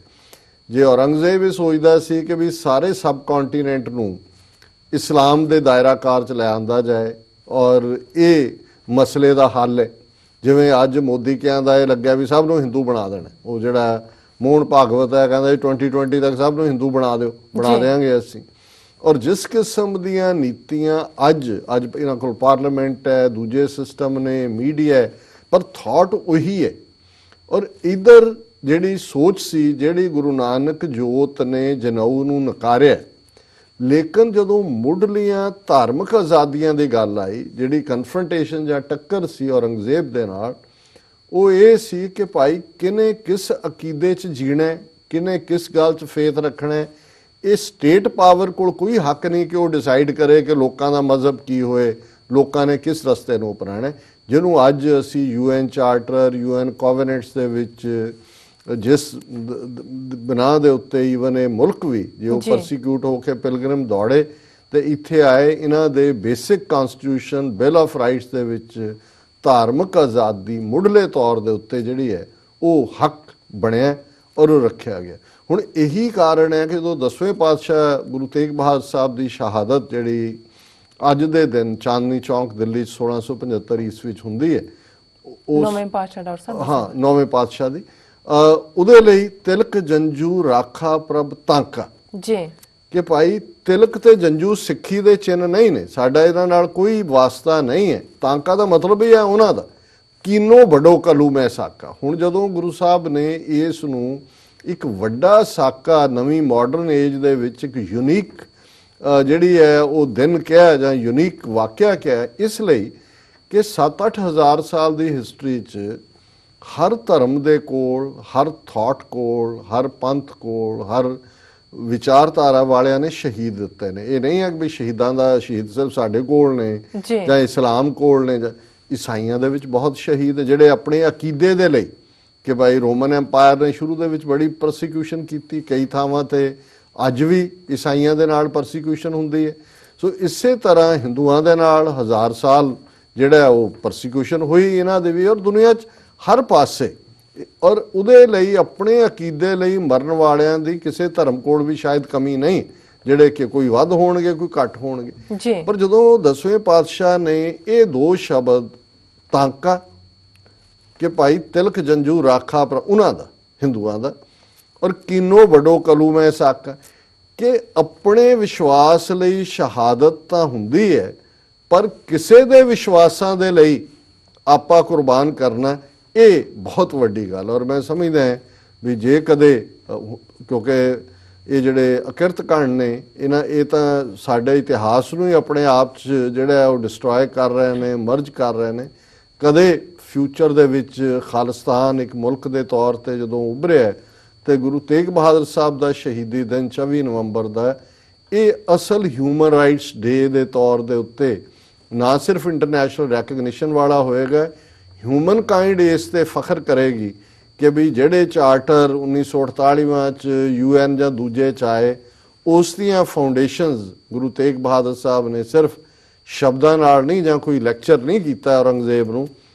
Speaker 2: ਜੇ ਔਰੰਗਜ਼ੇਬ ਇਹ ਸੋਚਦਾ ਸੀ ਕਿ ਵੀ ਸਾਰੇ ਸਬ ਕੰਟੀਨੈਂਟ ਨੂੰ ਇਸਲਾਮ ਦੇ ਦਾਇਰਾ ਕਾਰ 'ਚ ਲੈ ਆਂਦਾ ਜਾਏ ਔਰ ਇਹ ਮਸਲੇ ਦਾ ਹੱਲ ਹੈ, ਜਿਵੇਂ ਅੱਜ ਮੋਦੀ ਕਿਆਂ ਦਾ ਇਹ ਲੱਗਿਆ ਵੀ ਸਭ ਨੂੰ ਹਿੰਦੂ ਬਣਾ ਦੇਣਾ। ਉਹ ਜਿਹੜਾ ਮੋਹਨ ਭਾਗਵਤ ਹੈ ਕਹਿੰਦਾ 2020 ਤੱਕ ਸਭ ਨੂੰ ਹਿੰਦੂ ਬਣਾ ਦਿਓ, ਬਣਾ ਦੇਵਾਂਗੇ ਅਸੀਂ। ਔਰ ਜਿਸ ਕਿਸਮ ਦੀਆਂ ਨੀਤੀਆਂ ਅੱਜ ਇਹਨਾਂ ਕੋਲ ਪਾਰਲੀਮੈਂਟ ਹੈ, ਦੂਜੇ ਸਿਸਟਮ ਨੇ, ਮੀਡੀਆ ਹੈ, ਪਰ ਥਾਟ ਉਹੀ ਹੈ। ਔਰ ਇਧਰ ਜਿਹੜੀ ਸੋਚ ਸੀ, ਜਿਹੜੀ ਗੁਰੂ ਨਾਨਕ ਜੋਤ ਨੇ ਜਨੇਊ ਨੂੰ ਨਕਾਰਿਆ, ਲੇਕਿਨ ਜਦੋਂ ਮੁੱਢਲੀਆਂ ਧਾਰਮਿਕ ਆਜ਼ਾਦੀਆਂ ਦੀ ਗੱਲ ਆਈ, ਜਿਹੜੀ ਕਨਫਰੰਟੇਸ਼ਨ ਜਾਂ ਟੱਕਰ ਸੀ ਔਰੰਗਜ਼ੇਬ ਦੇ ਨਾਲ, ਉਹ ਇਹ ਸੀ ਕਿ ਭਾਈ ਕਿਨੇ ਕਿਸ ਅਕੀਦੇ 'ਚ ਜੀਣਾ, ਕਿਨੇ ਕਿਸ ਗੱਲ 'ਚ ਫੇਥ ਰੱਖਣਾ। ਇਹ ਸਟੇਟ ਪਾਵਰ ਕੋਲ ਕੋਈ ਹੱਕ ਨਹੀਂ ਕਿ ਉਹ ਡਿਸਾਈਡ ਕਰੇ ਕਿ ਲੋਕਾਂ ਦਾ ਮਜ਼ਹਬ ਕੀ ਹੋਏ, ਲੋਕਾਂ ਨੇ ਕਿਸ ਰਸਤੇ ਨੂੰ ਅਪਣਾਉਣਾ। ਜਿਹਨੂੰ ਅੱਜ ਅਸੀਂ UN ਚਾਰਟਰ, UN ਕੋਵੈਨੈਂਟਸ ਦੇ ਵਿੱਚ ਜਿਸ ਬਣਾ ਦੇ ਉੱਤੇ ਈਵਨ ਇਹ ਮੁਲਕ ਵੀ ਜੇ ਉਹ ਪਰਸੀਕਿਊਟ ਹੋ ਕੇ ਪਿਲਗ੍ਰਿਮ ਦੌੜੇ ਤੇ ਇੱਥੇ ਆਏ, ਇਹਨਾਂ ਦੇ basic constitution bill of rights ਦੇ ਵਿੱਚ ਧਾਰਮਿਕ ਆਜ਼ਾਦੀ ਮੁੱਢਲੇ ਤੌਰ ਦੇ ਉੱਤੇ ਜਿਹੜੀ ਹੈ ਉਹ ਹੱਕ ਬਣਿਆ ਔਰ ਉਹ ਰੱਖਿਆ ਗਿਆ। ਹੁਣ ਇਹੀ ਕਾਰਨ ਹੈ ਕਿ ਜਦੋਂ 10ਵੇਂ ਪਾਤਸ਼ਾਹ ਗੁਰੂ ਤੇਗ ਬਹਾਦਰ ਸਾਹਿਬ ਦੀ ਸ਼ਹਾਦਤ ਜਿਹੜੀ ਅੱਜ ਦੇ ਦਿਨ ਚਾਂਦਨੀ ਚੌਂਕ ਦਿੱਲੀ 'ਚ 1675 ਈਸਵੀ ਵਿੱਚ ਹੁੰਦੀ ਹੈ,
Speaker 1: ਨੌਵੇਂ ਪਾਤਸ਼ਾਹ ਡਾਕਟਰ ਸਾਹਿਬ,
Speaker 2: ਹਾਂ ਨੌਵੇਂ ਪਾਤਸ਼ਾਹ ਦੀ, ਉਹਦੇ ਲਈ ਤਿਲਕ ਜੰਜੂ ਰਾਖਾ ਪ੍ਰਭ ਤਾਂਕਾ
Speaker 1: ਜੀ,
Speaker 2: ਕਿ ਭਾਈ ਤਿਲਕ ਤੇ ਜੰਜੂ ਸਿੱਖੀ ਦੇ ਚਿੰਨ੍ਹ ਨਹੀਂ ਨੇ, ਸਾਡਾ ਇਹਨਾਂ ਨਾਲ ਕੋਈ ਵਾਸਤਾ ਨਹੀਂ ਹੈ। ਤਾਂਕਾ ਦਾ ਮਤਲਬ ਹੀ ਹੈ ਉਹਨਾਂ ਦਾ ਕੀਨੋ ਵੱਡੋ ਕਲੂ ਮੈਂ ਸਾਕਾ। ਹੁਣ ਜਦੋਂ ਗੁਰੂ ਸਾਹਿਬ ਨੇ ਇਸ ਨੂੰ ਇੱਕ ਵੱਡਾ ਸਾਕਾ ਨਵੀਂ ਮਾਡਰਨ ਏਜ ਦੇ ਵਿੱਚ ਇੱਕ ਯੂਨੀਕ ਜਿਹੜੀ ਹੈ ਉਹ ਦਿਨ ਕਿਹਾ ਜਾਂ ਯੂਨੀਕ ਵਾਕਿਆ ਕਿਹਾ, ਇਸ ਲਈ ਕਿ 7-8 ਹਜ਼ਾਰ ਸਾਲ ਦੀ ਹਿਸਟਰੀ 'ਚ ਹਰ ਧਰਮ ਦੇ ਕੋਲ, ਹਰ ਥਾਟ ਕੋਲ, ਹਰ ਪੰਥ ਕੋਲ, ਹਰ ਵਿਚਾਰਧਾਰਾ ਵਾਲਿਆਂ ਨੇ ਸ਼ਹੀਦ ਦਿੱਤੇ ਨੇ। ਇਹ ਨਹੀਂ ਹੈ ਕਿ ਸ਼ਹੀਦਾਂ ਦਾ ਸ਼ਹੀਦ ਸਿਰਫ ਸਾਡੇ ਕੋਲ ਨੇ ਜਾਂ ਇਸਲਾਮ ਕੋਲ ਨੇ, ਜਾਂ ਈਸਾਈਆਂ ਦੇ ਵਿੱਚ ਬਹੁਤ ਸ਼ਹੀਦ ਜਿਹੜੇ ਆਪਣੇ ਅਕੀਦੇ ਦੇ ਲਈ, ਕਿ ਭਾਈ ਰੋਮਨ ਐਮਪਾਇਰ ਨੇ ਸ਼ੁਰੂ ਦੇ ਵਿੱਚ ਬੜੀ ਪਰਸੀਕਿਊਸ਼ਨ ਕੀਤੀ, ਕਈ ਥਾਵਾਂ ਤੇ ਅੱਜ ਵੀ ਈਸਾਈਆਂ ਦੇ ਨਾਲ ਪਰਸੀਕਿਊਸ਼ਨ ਹੁੰਦੀ ਹੈ। ਸੋ ਇਸੇ ਤਰ੍ਹਾਂ ਹਿੰਦੂਆਂ ਦੇ ਨਾਲ 1000 ਸਾਲ ਜਿਹੜਾ ਉਹ ਪਰਸੀਕਿਊਸ਼ਨ ਹੋਈ ਇਹਨਾਂ ਦੇ ਵੀ, ਔਰ ਦੁਨੀਆ 'ਚ ਹਰ ਪਾਸੇ। ਔਰ ਉਹਦੇ ਲਈ ਆਪਣੇ ਅਕੀਦੇ ਲਈ ਮਰਨ ਵਾਲਿਆਂ ਦੀ ਕਿਸੇ ਧਰਮ ਕੋਲ ਵੀ ਸ਼ਾਇਦ ਕਮੀ ਨਹੀਂ, ਜਿਹੜੇ ਕਿ ਕੋਈ ਵੱਧ ਹੋਣਗੇ ਕੋਈ ਘੱਟ ਹੋਣਗੇ। ਪਰ ਜਦੋਂ 10ਵੇਂ ਪਾਤਸ਼ਾਹ ਨੇ ਇਹ ਦੋ ਸ਼ਬਦ ਤਾਂਕਾ ਕਿ ਭਾਈ ਤਿਲਕ ਜੰਜੂ ਰਾਖਾ ਪਰ ਉਹਨਾਂ ਦਾ, ਹਿੰਦੂਆਂ ਦਾ, ਔਰ ਕੀਨੋ ਵੱਡੋ ਕਲੂ ਮੈਂ ਸਾਕਾ, ਕਿ ਆਪਣੇ ਵਿਸ਼ਵਾਸ ਲਈ ਸ਼ਹਾਦਤ ਤਾਂ ਹੁੰਦੀ ਹੈ, ਪਰ ਕਿਸੇ ਦੇ ਵਿਸ਼ਵਾਸਾਂ ਦੇ ਲਈ ਆਪਾ ਕੁਰਬਾਨ ਕਰਨਾ ਇਹ ਬਹੁਤ ਵੱਡੀ ਗੱਲ। ਔਰ ਮੈਂ ਸਮਝਦਾ ਵੀ ਜੇ ਕਦੇ ਕਿਉਂਕਿ ਇਹ ਜਿਹੜੇ ਅਕਿਰਤ ਕਾਂਡ ਨੇ ਇਹ ਤਾਂ ਸਾਡੇ ਇਤਿਹਾਸ ਨੂੰ ਹੀ ਆਪਣੇ ਆਪ 'ਚ ਜਿਹੜਾ ਉਹ ਡਿਸਟਰੋਏ ਕਰ ਰਹੇ ਨੇ, ਮਰਜ ਕਰ ਰਹੇ ਨੇ। ਕਦੇ ਫਿਊਚਰ ਦੇ ਵਿੱਚ ਖਾਲਿਸਤਾਨ ਇੱਕ ਮੁਲਕ ਦੇ ਤੌਰ ਤੇ ਜਦੋਂ ਉੱਭਰਿਆ ਤੇ ਗੁਰੂ ਤੇਗ ਬਹਾਦਰ ਸਾਹਿਬ ਦਾ ਸ਼ਹੀਦੀ ਦਿਨ 24 ਨਵੰਬਰ ਦਾ, ਇਹ ਅਸਲ ਹਿਊਮਨ ਰਾਈਟਸ ਡੇ ਦੇ ਤੌਰ ਦੇ ਉੱਤੇ ਨਾ ਸਿਰਫ ਇੰਟਰਨੈਸ਼ਨਲ ਰੈਕਗਨੀਸ਼ਨ ਵਾਲਾ ਹੋਏਗਾ, ਹਿਊਮਨ ਕਾਈਂਡ ਇਸ ਤੇ ਫਖਰ ਕਰੇਗੀ ਕਿ ਵੀ ਜਿਹੜੇ ਚਾਰਟਰ 1948 ਚ UN ਜਾਂ ਦੂਜੇ ਚ ਆਏ, ਉਸ ਦੀਆਂ ਫਾਊਂਡੇਸ਼ਨਸ ਗੁਰੂ ਤੇਗ ਬਹਾਦਰ ਸਾਹਿਬ ਨੇ ਸਿਰਫ ਸ਼ਬਦਾਂ ਨਾਲ ਨਹੀਂ ਜਾਂ ਕੋਈ ਲੈਕਚਰ ਨਹੀਂ ਕੀਤਾ ਔਰੰਗਜ਼ੇਬ ਨੂੰ,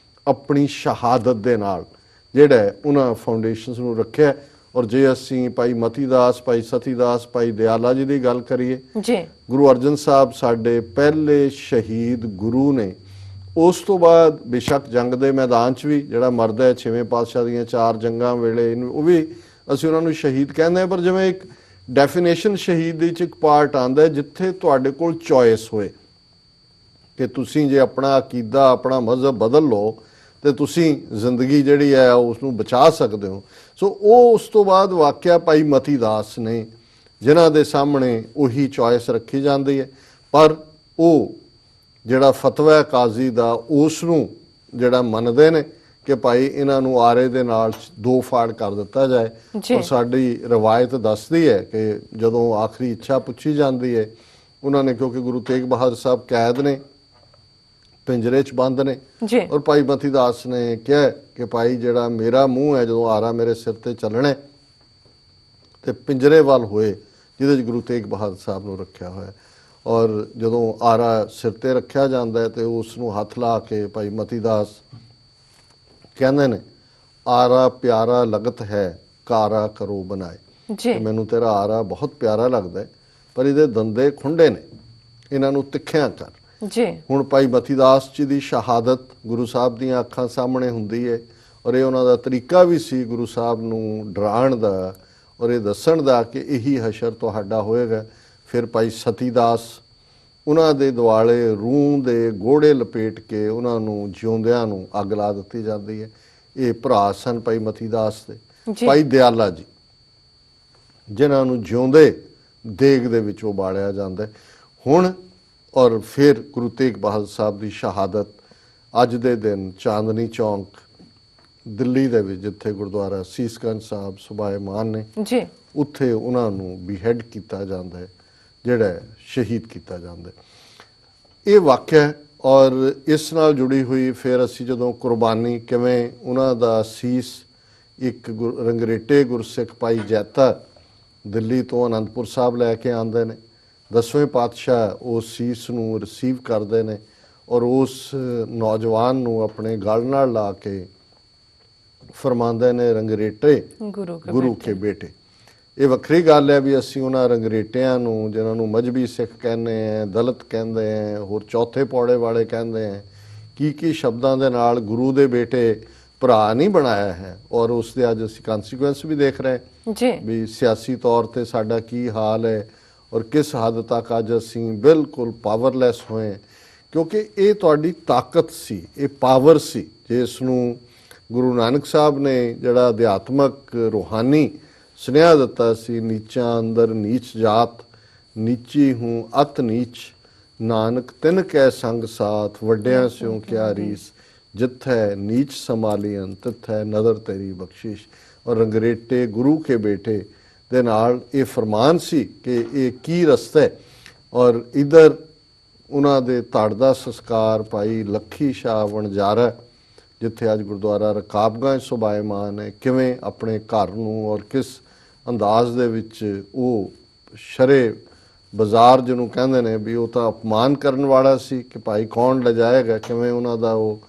Speaker 2: ਆਪਣੀ ਸ਼ਹਾਦਤ ਦੇ ਨਾਲ ਜਿਹੜਾ ਉਹਨਾਂ ਫਾਊਂਡੇਸ਼ਨਸ ਨੂੰ ਰੱਖਿਆ। ਔਰ ਜੇ ਅਸੀਂ ਭਾਈ ਮਤੀ ਦਾਸ, ਭਾਈ ਸਤੀ ਦਾਸ, ਭਾਈ ਦਿਆਲਾ ਜੀ ਦੀ ਗੱਲ ਕਰੀਏ, ਗੁਰੂ ਅਰਜਨ ਸਾਹਿਬ ਸਾਡੇ ਪਹਿਲੇ ਸ਼ਹੀਦ ਗੁਰੂ ਨੇ। ਉਸ ਤੋਂ ਬਾਅਦ ਬੇਸ਼ੱਕ ਜੰਗ ਦੇ ਮੈਦਾਨ 'ਚ ਵੀ ਜਿਹੜਾ ਮਰਦਾ ਹੈ, 6ਵੇਂ ਪਾਤਸ਼ਾਹ ਦੀਆਂ 4 ਜੰਗਾਂ ਵੇਲੇ ਉਹ ਵੀ ਅਸੀਂ ਉਹਨਾਂ ਨੂੰ ਸ਼ਹੀਦ ਕਹਿੰਦੇ ਹਾਂ, ਪਰ ਜਿਵੇਂ ਇੱਕ ਡੈਫੀਨੇਸ਼ਨ ਸ਼ਹੀਦ ਦੀ 'ਚ ਇੱਕ ਪਾਰਟ ਆਉਂਦਾ ਜਿੱਥੇ ਤੁਹਾਡੇ ਕੋਲ ਚੋਇਸ ਹੋਏ ਕਿ ਤੁਸੀਂ ਜੇ ਆਪਣਾ ਅਕੀਦਾ, ਆਪਣਾ ਮਜ਼ਹਬ ਬਦਲ ਲਓ ਤੇ ਤੁਸੀਂ ਜ਼ਿੰਦਗੀ ਜਿਹੜੀ ਹੈ ਉਸ ਨੂੰ ਬਚਾ ਸਕਦੇ ਹੋ। ਸੋ ਉਹ ਉਸ ਤੋਂ ਬਾਅਦ ਵਾਕਿਆ ਭਾਈ ਮਤੀ ਦਾਸ ਨੇ ਜਿਨ੍ਹਾਂ ਦੇ ਸਾਹਮਣੇ ਉਹੀ ਚੋਇਸ ਰੱਖੀ ਜਾਂਦੀ ਹੈ, ਪਰ ਉਹ ਜਿਹੜਾ ਫਤਵਾ ਕਾਜ਼ੀ ਦਾ ਉਸ ਨੂੰ ਜਿਹੜਾ ਮੰਨਦੇ ਨੇ ਕਿ ਭਾਈ ਇਹਨਾਂ ਨੂੰ ਆਰੇ ਦੇ ਨਾਲ 2 ਫਾੜ ਕਰ ਦਿੱਤਾ ਜਾਏ। ਔਰ ਸਾਡੀ ਰਵਾਇਤ ਦੱਸਦੀ ਹੈ ਕਿ ਜਦੋਂ ਆਖਰੀ ਇੱਛਾ ਪੁੱਛੀ ਜਾਂਦੀ ਹੈ ਉਹਨਾਂ ਨੇ, ਕਿਉਂਕਿ ਗੁਰੂ ਤੇਗ ਬਹਾਦਰ ਸਾਹਿਬ ਕੈਦ ਨੇ, ਪਿੰਜਰੇ 'ਚ ਬੰਦ ਨੇ, ਔਰ ਭਾਈ ਮਤੀ ਦਾਸ ਨੇ ਕਿਹਾ ਕਿ ਭਾਈ ਜਿਹੜਾ ਮੇਰਾ ਮੂੰਹ ਹੈ ਜਦੋਂ ਆਰਾ ਮੇਰੇ ਸਿਰ ਤੇ ਚੱਲਣਾ ਤੇ ਪਿੰਜਰੇ ਵੱਲ ਹੋਏ ਜਿਹਦੇ 'ਚ ਗੁਰੂ ਤੇਗ ਬਹਾਦਰ ਸਾਹਿਬ ਨੂੰ ਰੱਖਿਆ ਹੋਇਆ। ਔਰ ਜਦੋਂ ਆਰਾ ਸਿਰ ਤੇ ਰੱਖਿਆ ਜਾਂਦਾ ਤੇ ਉਸ ਨੂੰ ਹੱਥ ਲਾ ਕੇ ਭਾਈ ਮਤੀ ਦਾਸ ਕਹਿੰਦੇ ਨੇ, ਆਰਾ ਪਿਆਰਾ ਲਗਤ ਹੈ ਕਾਰਾ ਕਰੋ ਬਣਾਏ। ਮੈਨੂੰ ਤੇਰਾ ਆਰਾ ਬਹੁਤ ਪਿਆਰਾ ਲੱਗਦਾ ਪਰ ਇਹਦੇ ਦੰਦੇ ਖੁੰਡੇ ਨੇ, ਇਹਨਾਂ ਨੂੰ ਤਿੱਖਿਆਂ ਕਰ। ਹੁਣ ਭਾਈ ਮਤੀ ਦਾਸ ਜੀ ਦੀ ਸ਼ਹਾਦਤ ਗੁਰੂ ਸਾਹਿਬ ਦੀਆਂ ਅੱਖਾਂ ਸਾਹਮਣੇ ਹੁੰਦੀ ਹੈ, ਔਰ ਇਹ ਉਹਨਾਂ ਦਾ ਤਰੀਕਾ ਵੀ ਸੀ ਗੁਰੂ ਸਾਹਿਬ ਨੂੰ ਡਰਾਉਣ ਦਾ ਔਰ ਇਹ ਦੱਸਣ ਦਾ ਕਿ ਇਹੀ ਹਸ਼ਰ ਤੁਹਾਡਾ ਹੋਏਗਾ। ਫਿਰ ਭਾਈ ਸਤੀ ਦਾਸ, ਉਹਨਾਂ ਦੇ ਦੁਆਲੇ ਰੂੰ ਦੇ ਗੋੜੇ ਲਪੇਟ ਕੇ ਉਹਨਾਂ ਨੂੰ ਜਿਉਂਦਿਆਂ ਨੂੰ ਅੱਗ ਲਾ ਦਿੱਤੀ ਜਾਂਦੀ ਹੈ। ਇਹ ਭਰਾ ਸਨ ਭਾਈ ਮਤੀ ਦਾਸ ਦੇ। ਭਾਈ ਦਿਆਲਾ ਜੀ ਜਿਨ੍ਹਾਂ ਨੂੰ ਜਿਉਂਦੇ ਦੇਗ ਦੇ ਵਿੱਚ ਉਬਾਲਿਆ ਜਾਂਦਾ ਹੁਣ। ਔਰ ਫਿਰ ਗੁਰੂ ਤੇਗ ਬਹਾਦਰ ਸਾਹਿਬ ਦੀ ਸ਼ਹਾਦਤ ਅੱਜ ਦੇ ਦਿਨ ਚਾਂਦਨੀ ਚੌਂਕ ਦਿੱਲੀ ਦੇ ਵਿੱਚ, ਜਿੱਥੇ ਗੁਰਦੁਆਰਾ ਸੀਸਗੰਜ ਸਾਹਿਬ ਸੁਭਾਏਮਾਨ ਨੇ, ਉੱਥੇ ਉਹਨਾਂ ਨੂੰ ਬੀਹੈਡ ਕੀਤਾ ਜਾਂਦਾ ਹੈ, ਜਿਹੜਾ ਸ਼ਹੀਦ ਕੀਤਾ ਜਾਂਦਾ। ਇਹ ਵਾਕਿਆ ਔਰ ਇਸ ਨਾਲ ਜੁੜੀ ਹੋਈ ਫਿਰ ਅਸੀਂ ਜਦੋਂ ਕੁਰਬਾਨੀ ਕਿਵੇਂ ਉਹਨਾਂ ਦਾ ਸੀਸ ਇੱਕ ਰੰਗਰੇਟੇ ਗੁਰਸਿੱਖ ਭਾਈ ਜੈਤਾ ਦਿੱਲੀ ਤੋਂ ਅਨੰਦਪੁਰ ਸਾਹਿਬ ਲੈ ਕੇ ਆਉਂਦੇ ਨੇ, 10ਵੇਂ ਪਾਤਸ਼ਾਹ ਉਸ ਸੀਸ ਨੂੰ ਰਿਸੀਵ ਕਰਦੇ ਨੇ ਔਰ ਉਸ ਨੌਜਵਾਨ ਨੂੰ ਆਪਣੇ ਗਲ ਨਾਲ ਲਾ ਕੇ ਫਰਮਾਉਂਦੇ ਨੇ, ਰੰਗਰੇਟੇ ਗੁਰੂ ਕੇ ਬੇਟੇ। ਇਹ ਵੱਖਰੀ ਗੱਲ ਹੈ ਵੀ ਅਸੀਂ ਉਹਨਾਂ ਰੰਗਰੇਟਿਆਂ ਨੂੰ, ਜਿਨ੍ਹਾਂ ਨੂੰ ਮਜਬੀ ਸਿੱਖ ਕਹਿੰਦੇ ਆ, ਦਲਿਤ ਕਹਿੰਦੇ ਆ, ਹੋਰ ਚੌਥੇ ਪੌੜੇ ਵਾਲੇ ਕਹਿੰਦੇ ਆ, ਕੀ ਸ਼ਬਦਾਂ ਦੇ ਨਾਲ ਗੁਰੂ ਦੇ ਬੇਟੇ ਭਰਾ ਨਹੀਂ ਬਣਾਇਆ ਹੈ। ਔਰ ਉਸ ਦੇ ਅੱਜ ਅਸੀਂ ਕਨਸੀਕੁਐਂਸ ਵੀ ਦੇਖ ਰਹੇ ਵੀ ਸਿਆਸੀ ਤੌਰ ਤੇ ਸਾਡਾ ਕੀ ਹਾਲ ਹੈ ਔਰ ਕਿਸ ਹੱਦ ਤੱਕ ਅੱਜ ਅਸੀਂ ਬਿਲਕੁਲ ਪਾਵਰਲੈਸ ਹੋਏ, ਕਿਉਂਕਿ ਇਹ ਤੁਹਾਡੀ ਤਾਕਤ ਸੀ, ਇਹ ਪਾਵਰ ਸੀ ਜਿਸ ਨੂੰ ਗੁਰੂ ਨਾਨਕ ਸਾਹਿਬ ਨੇ ਜਿਹੜਾ ਅਧਿਆਤਮਕ ਰੂਹਾਨੀ ਸੁਨੇਹਾ ਦਿੱਤਾ ਸੀ, ਨੀਚਾਂ ਅੰਦਰ ਨੀਚ ਜਾਤ, ਨੀਚੀ ਹੂੰ ਅਤ ਨੀਚ, ਨਾਨਕ ਤਿਨ ਕੈ ਸੰਗ ਸਾਥ, ਵੱਡਿਆਂ ਸਿਉ ਕਿਆ ਰੀਸ, ਜਿੱਥੈ ਨੀਚ ਸੰਭਾਲੀਨ ਤਿੱਥੈ ਨਦਰ ਤੇਰੀ ਬਖਸ਼ਿਸ਼। ਔਰ ਰੰਗਰੇਟੇ ਗੁਰੂ ਕੇ ਬੇਟੇ ਦੇ ਨਾਲ ਇਹ ਫਰਮਾਨ ਸੀ ਕਿ ਇਹ ਕੀ ਰਸਤਾ ਹੈ। ਔਰ ਇਧਰ ਉਹਨਾਂ ਦੇ ਧੜ ਦਾ ਸੰਸਕਾਰ ਭਾਈ ਲੱਖੀ ਸ਼ਾਹ ਵਣਜਾਰਾ, ਜਿੱਥੇ ਅੱਜ ਗੁਰਦੁਆਰਾ ਰਕਾਬਗੰਜ ਸੁਭਾਏਮਾਨ ਹੈ, ਕਿਵੇਂ ਆਪਣੇ ਘਰ ਨੂੰ ਔਰ ਕਿਸ ਅੰਦਾਜ਼ ਦੇ ਵਿੱਚ ਉਹ ਸ਼ਰੇ ਬਾਜ਼ਾਰ ਜਿਹਨੂੰ ਕਹਿੰਦੇ ਨੇ ਵੀ ਉਹ ਤਾਂ ਅਪਮਾਨ ਕਰਨ ਵਾਲਾ ਸੀ ਕਿ ਭਾਈ ਕੌਣ ਲਿਜਾਏਗਾ, ਕਿਵੇਂ ਉਹਨਾਂ ਦਾ ਉਹ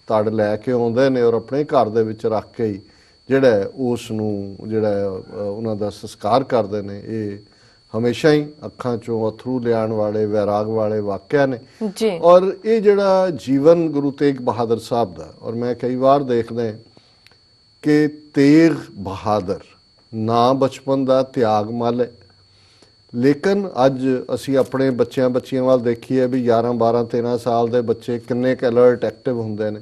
Speaker 2: ਧੜ ਲੈ ਕੇ ਆਉਂਦੇ ਨੇ ਔਰ ਆਪਣੇ ਘਰ ਦੇ ਵਿੱਚ ਰੱਖ ਕੇ ਹੀ ਜਿਹੜਾ ਉਸ ਨੂੰ ਜਿਹੜਾ ਉਹਨਾਂ ਦਾ ਸੰਸਕਾਰ ਕਰਦੇ ਨੇ। ਇਹ ਹਮੇਸ਼ਾ ਹੀ ਅੱਖਾਂ ਚੋਂ ਅਥਰੂ ਲਿਆਉਣ ਵਾਲੇ ਵੈਰਾਗ ਵਾਲੇ ਵਾਕਿਆ ਨੇ। ਔਰ ਇਹ ਜਿਹੜਾ ਜੀਵਨ ਗੁਰੂ ਤੇਗ ਬਹਾਦਰ ਸਾਹਿਬ ਦਾ, ਔਰ ਮੈਂ ਕਈ ਵਾਰ ਦੇਖਦਾ ਕਿ ਤੇਗ ਬਹਾਦਰ ਨਾ ਬਚਪਨ ਦਾ ਤਿਆਗ ਮੱਲ ਹੈ, ਲੇਕਿਨ ਅੱਜ ਅਸੀਂ ਆਪਣੇ ਬੱਚਿਆਂ ਵੱਲ ਦੇਖੀਏ ਵੀ 11, 12, 13 ਸਾਲ ਦੇ ਬੱਚੇ ਕਿੰਨੇ ਕੁ ਅਲਰਟ ਐਕਟਿਵ ਹੁੰਦੇ ਨੇ,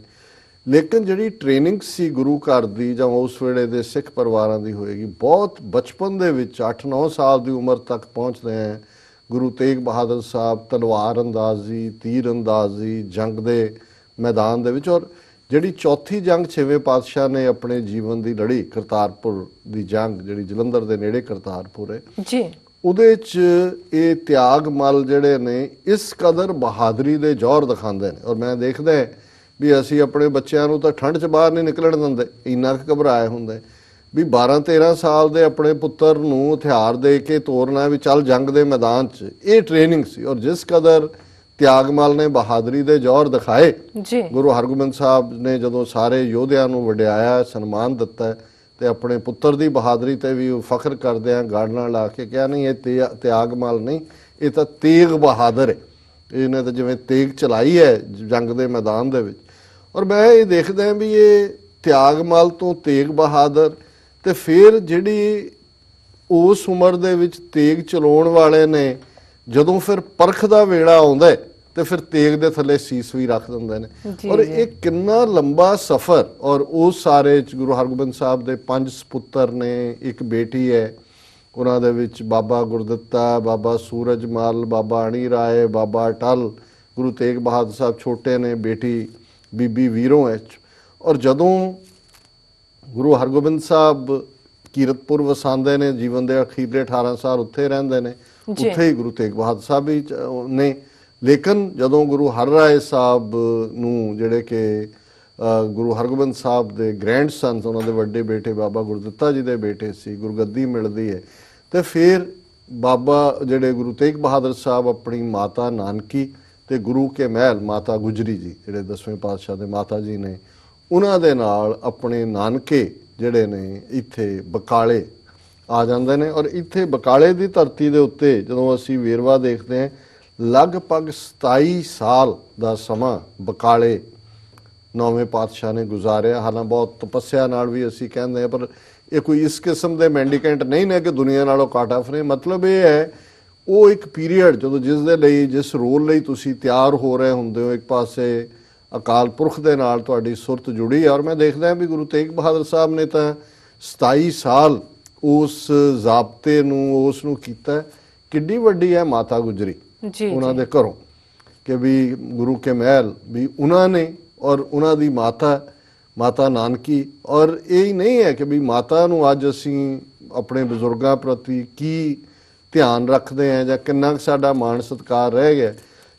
Speaker 2: ਲੇਕਿਨ ਜਿਹੜੀ ਟ੍ਰੇਨਿੰਗ ਸੀ ਗੁਰੂ ਘਰ ਦੀ ਜਾਂ ਉਸ ਵੇਲੇ ਦੇ ਸਿੱਖ ਪਰਿਵਾਰਾਂ ਦੀ ਹੋਏਗੀ, ਬਹੁਤ ਬਚਪਨ ਦੇ ਵਿੱਚ 8-9 ਸਾਲ ਦੀ ਉਮਰ ਤੱਕ ਪਹੁੰਚਦੇ ਹੈ ਗੁਰੂ ਤੇਗ ਬਹਾਦਰ ਸਾਹਿਬ ਤਲਵਾਰ ਅੰਦਾਜ਼ੀ, ਤੀਰ ਅੰਦਾਜ਼ੀ, ਜੰਗ ਦੇ ਮੈਦਾਨ ਦੇ ਵਿੱਚ। ਔਰ ਜਿਹੜੀ ਚੌਥੀ ਜੰਗ 6ਵੇਂ ਪਾਤਸ਼ਾਹ ਨੇ ਆਪਣੇ ਜੀਵਨ ਦੀ ਲੜੀ, ਕਰਤਾਰਪੁਰ ਦੀ ਜੰਗ ਜਿਹੜੀ ਜਲੰਧਰ ਦੇ ਨੇੜੇ ਕਰਤਾਰਪੁਰ ਹੈ
Speaker 1: ਜੀ,
Speaker 2: ਉਹਦੇ 'ਚ ਇਹ ਤਿਆਗ ਮਲ ਜਿਹੜੇ ਨੇ ਇਸ ਕਦਰ ਬਹਾਦਰੀ ਦੇ ਜੌਹਰ ਦਿਖਾਉਂਦੇ ਨੇ। ਔਰ ਮੈਂ ਦੇਖਦਾ ਵੀ ਅਸੀਂ ਆਪਣੇ ਬੱਚਿਆਂ ਨੂੰ ਤਾਂ ਠੰਡ 'ਚ ਬਾਹਰ ਨਹੀਂ ਨਿਕਲਣ ਦਿੰਦੇ, ਇੰਨਾ ਕੁ ਘਬਰਾਏ ਹੁੰਦੇ ਵੀ 12-13 ਸਾਲ ਦੇ ਆਪਣੇ ਪੁੱਤਰ ਨੂੰ ਹਥਿਆਰ ਦੇ ਕੇ ਤੋਰਨਾ ਵੀ ਚੱਲ ਜੰਗ ਦੇ ਮੈਦਾਨ 'ਚ। ਇਹ ਟ੍ਰੇਨਿੰਗ ਸੀ। ਔਰ ਜਿਸ ਕਦਰ ਤਿਆਗਮਲ ਨੇ ਬਹਾਦਰੀ ਦੇ ਜੌਹਰ ਦਿਖਾਏ,
Speaker 1: ਜੀ,
Speaker 2: ਗੁਰੂ ਹਰਗੋਬਿੰਦ ਸਾਹਿਬ ਨੇ ਜਦੋਂ ਸਾਰੇ ਯੋਧਿਆਂ ਨੂੰ ਵਡਿਆਇਆ, ਸਨਮਾਨ ਦਿੱਤਾ ਤੇ ਆਪਣੇ ਪੁੱਤਰ ਦੀ ਬਹਾਦਰੀ ਤੇ ਵੀ ਫਖਰ ਕਰਦਿਆਂ ਗਾੜਨਾ ਲਾ ਕੇ ਕਿਹਾ ਨਹੀਂ ਇਹ ਤਿਆਗਮਲ ਨਹੀਂ, ਇਹ ਤਾਂ ਤੇਗ ਬਹਾਦਰ ਹੈ, ਇਹਨੇ ਤਾਂ ਜਿਵੇਂ ਤੇਗ ਚਲਾਈ ਹੈ ਜੰਗ ਦੇ ਮੈਦਾਨ ਦੇ ਵਿੱਚ। ਔਰ ਮੈਂ ਇਹ ਦੇਖਦਾ ਵੀ ਇਹ ਤਿਆਗਮਲ ਤੋਂ ਤੇਗ ਬਹਾਦਰ ਤੇ ਫਿਰ ਜਿਹੜੀ ਉਸ ਉਮਰ ਦੇ ਵਿੱਚ ਤੇਗ ਚਲਾਉਣ ਵਾਲੇ ਨੇ ਜਦੋਂ ਫਿਰ ਪਰਖ ਦਾ ਵੇਲਾ ਆਉਂਦਾ ਤੇ ਫਿਰ ਤੇਗ ਦੇ ਥੱਲੇ ਸੀਸ ਵੀ ਰੱਖ ਦਿੰਦੇ ਨੇ। ਔਰ ਇਹ ਕਿੰਨਾ ਲੰਬਾ ਸਫ਼ਰ। ਔਰ ਉਸ ਸਾਰੇ ਚ ਗੁਰੂ ਹਰਗੋਬਿੰਦ ਸਾਹਿਬ ਦੇ 5 ਸਪੁੱਤਰ ਨੇ, ਇੱਕ ਬੇਟੀ ਹੈ, ਉਹਨਾਂ ਦੇ ਵਿੱਚ ਬਾਬਾ ਗੁਰਦਿੱਤਾ, ਬਾਬਾ ਸੂਰਜਮਲ, ਬਾਬਾ ਅਣੀ ਰਾਏ, ਬਾਬਾ ਅਟਲ, ਗੁਰੂ ਤੇਗ ਬਹਾਦਰ ਸਾਹਿਬ ਛੋਟੇ ਨੇ, ਬੇਟੀ ਬੀਬੀ ਵੀਰੋ ਹੈ। ਔਰ ਜਦੋਂ ਗੁਰੂ ਹਰਗੋਬਿੰਦ ਸਾਹਿਬ ਕੀਰਤਪੁਰ ਵਸਾਉਂਦੇ ਨੇ, ਜੀਵਨ ਦੇ ਅਖੀਰਲੇ 18 ਸਾਲ ਉੱਥੇ ਰਹਿੰਦੇ ਨੇ, ਉੱਥੇ ਹੀ ਗੁਰੂ ਤੇਗ ਬਹਾਦਰ ਸਾਹਿਬ ਵੀ ਨੇ। ਲੇਕਿਨ ਜਦੋਂ ਗੁਰੂ ਹਰਰਾਏ ਸਾਹਿਬ ਨੂੰ ਜਿਹੜੇ ਕਿ ਗੁਰੂ ਹਰਗੋਬਿੰਦ ਸਾਹਿਬ ਦੇ ਗ੍ਰੈਂਡਸਨ, ਉਹਨਾਂ ਦੇ ਵੱਡੇ ਬੇਟੇ ਬਾਬਾ ਗੁਰਦਿੱਤਾ ਜੀ ਦੇ ਬੇਟੇ ਸੀ, ਗੁਰਗੱਦੀ ਮਿਲਦੀ ਹੈ ਤੇ ਫਿਰ ਬਾਬਾ ਜਿਹੜੇ ਗੁਰੂ ਤੇਗ ਬਹਾਦਰ ਸਾਹਿਬ ਆਪਣੀ ਮਾਤਾ ਨਾਨਕੀ ਤੇ ਗੁਰੂ ਕੇ ਮਹਿਲ ਮਾਤਾ ਗੁਜਰੀ ਜੀ ਜਿਹੜੇ 10ਵੇਂ ਪਾਤਸ਼ਾਹ ਦੇ ਮਾਤਾ ਜੀ ਨੇ, ਉਹਨਾਂ ਦੇ ਨਾਲ ਆਪਣੇ ਨਾਨਕੇ ਜਿਹੜੇ ਨੇ ਇੱਥੇ ਬਕਾਲੇ ਆ ਜਾਂਦੇ ਨੇ। ਔਰ ਇੱਥੇ ਬਕਾਲੇ ਦੀ ਧਰਤੀ ਦੇ ਉੱਤੇ ਜਦੋਂ ਅਸੀਂ ਵੇਰਵਾ ਦੇਖਦੇ ਹਾਂ, ਲਗਭਗ 27 ਸਾਲ ਦਾ ਸਮਾਂ ਬਕਾਲੇ 9ਵੇਂ ਪਾਤਸ਼ਾਹ ਨੇ ਗੁਜ਼ਾਰਿਆ। ਹਾਲਾਂ ਬਹੁਤ ਤਪੱਸਿਆ ਨਾਲ ਵੀ ਅਸੀਂ ਕਹਿੰਦੇ ਹਾਂ, ਪਰ ਇਹ ਕੋਈ ਇਸ ਕਿਸਮ ਦੇ ਮੈਂਡੀਕੈਂਟ ਨਹੀਂ ਨੇ ਕਿ ਦੁਨੀਆ ਨਾਲੋਂ ਘੱਟ ਆਫਰੇ। ਮਤਲਬ ਇਹ ਹੈ ਉਹ ਇੱਕ ਪੀਰੀਅਡ ਜਦੋਂ ਜਿਸ ਦੇ ਲਈ, ਜਿਸ ਰੋਲ ਲਈ ਤੁਸੀਂ ਤਿਆਰ ਹੋ ਰਹੇ ਹੁੰਦੇ ਹੋ, ਇੱਕ ਪਾਸੇ ਅਕਾਲ ਪੁਰਖ ਦੇ ਨਾਲ ਤੁਹਾਡੀ ਸੁਰਤ ਜੁੜੀ ਹੈ। ਔਰ ਮੈਂ ਦੇਖਦਾ ਵੀ ਗੁਰੂ ਤੇਗ ਬਹਾਦਰ ਸਾਹਿਬ ਨੇ ਤਾਂ 27 ਸਾਲ ਉਸ ਜ਼ਾਬਤੇ ਨੂੰ, ਉਸ ਨੂੰ ਕੀਤਾ। ਕਿੱਡੀ ਵੱਡੀ ਹੈ ਮਾਤਾ ਗੁਜਰੀ ਉਹਨਾਂ ਦੇ ਘਰੋਂ, ਕਿ ਵੀ ਗੁਰੂ ਕੇ ਮਹਿਲ ਵੀ ਉਹਨਾਂ ਨੇ ਔਰ ਉਹਨਾਂ ਦੀ ਮਾਤਾ ਨਾਨਕੀ। ਔਰ ਇਹ ਹੀ ਨਹੀਂ ਹੈ ਕਿ ਵੀ ਮਾਤਾ ਨੂੰ ਅੱਜ ਅਸੀਂ ਆਪਣੇ ਬਜ਼ੁਰਗਾਂ ਪ੍ਰਤੀ ਕੀ ਧਿਆਨ ਰੱਖਦੇ ਹਾਂ ਜਾਂ ਕਿੰਨਾ ਸਾਡਾ ਮਾਣ ਸਤਿਕਾਰ ਰਹਿ ਗਿਆ,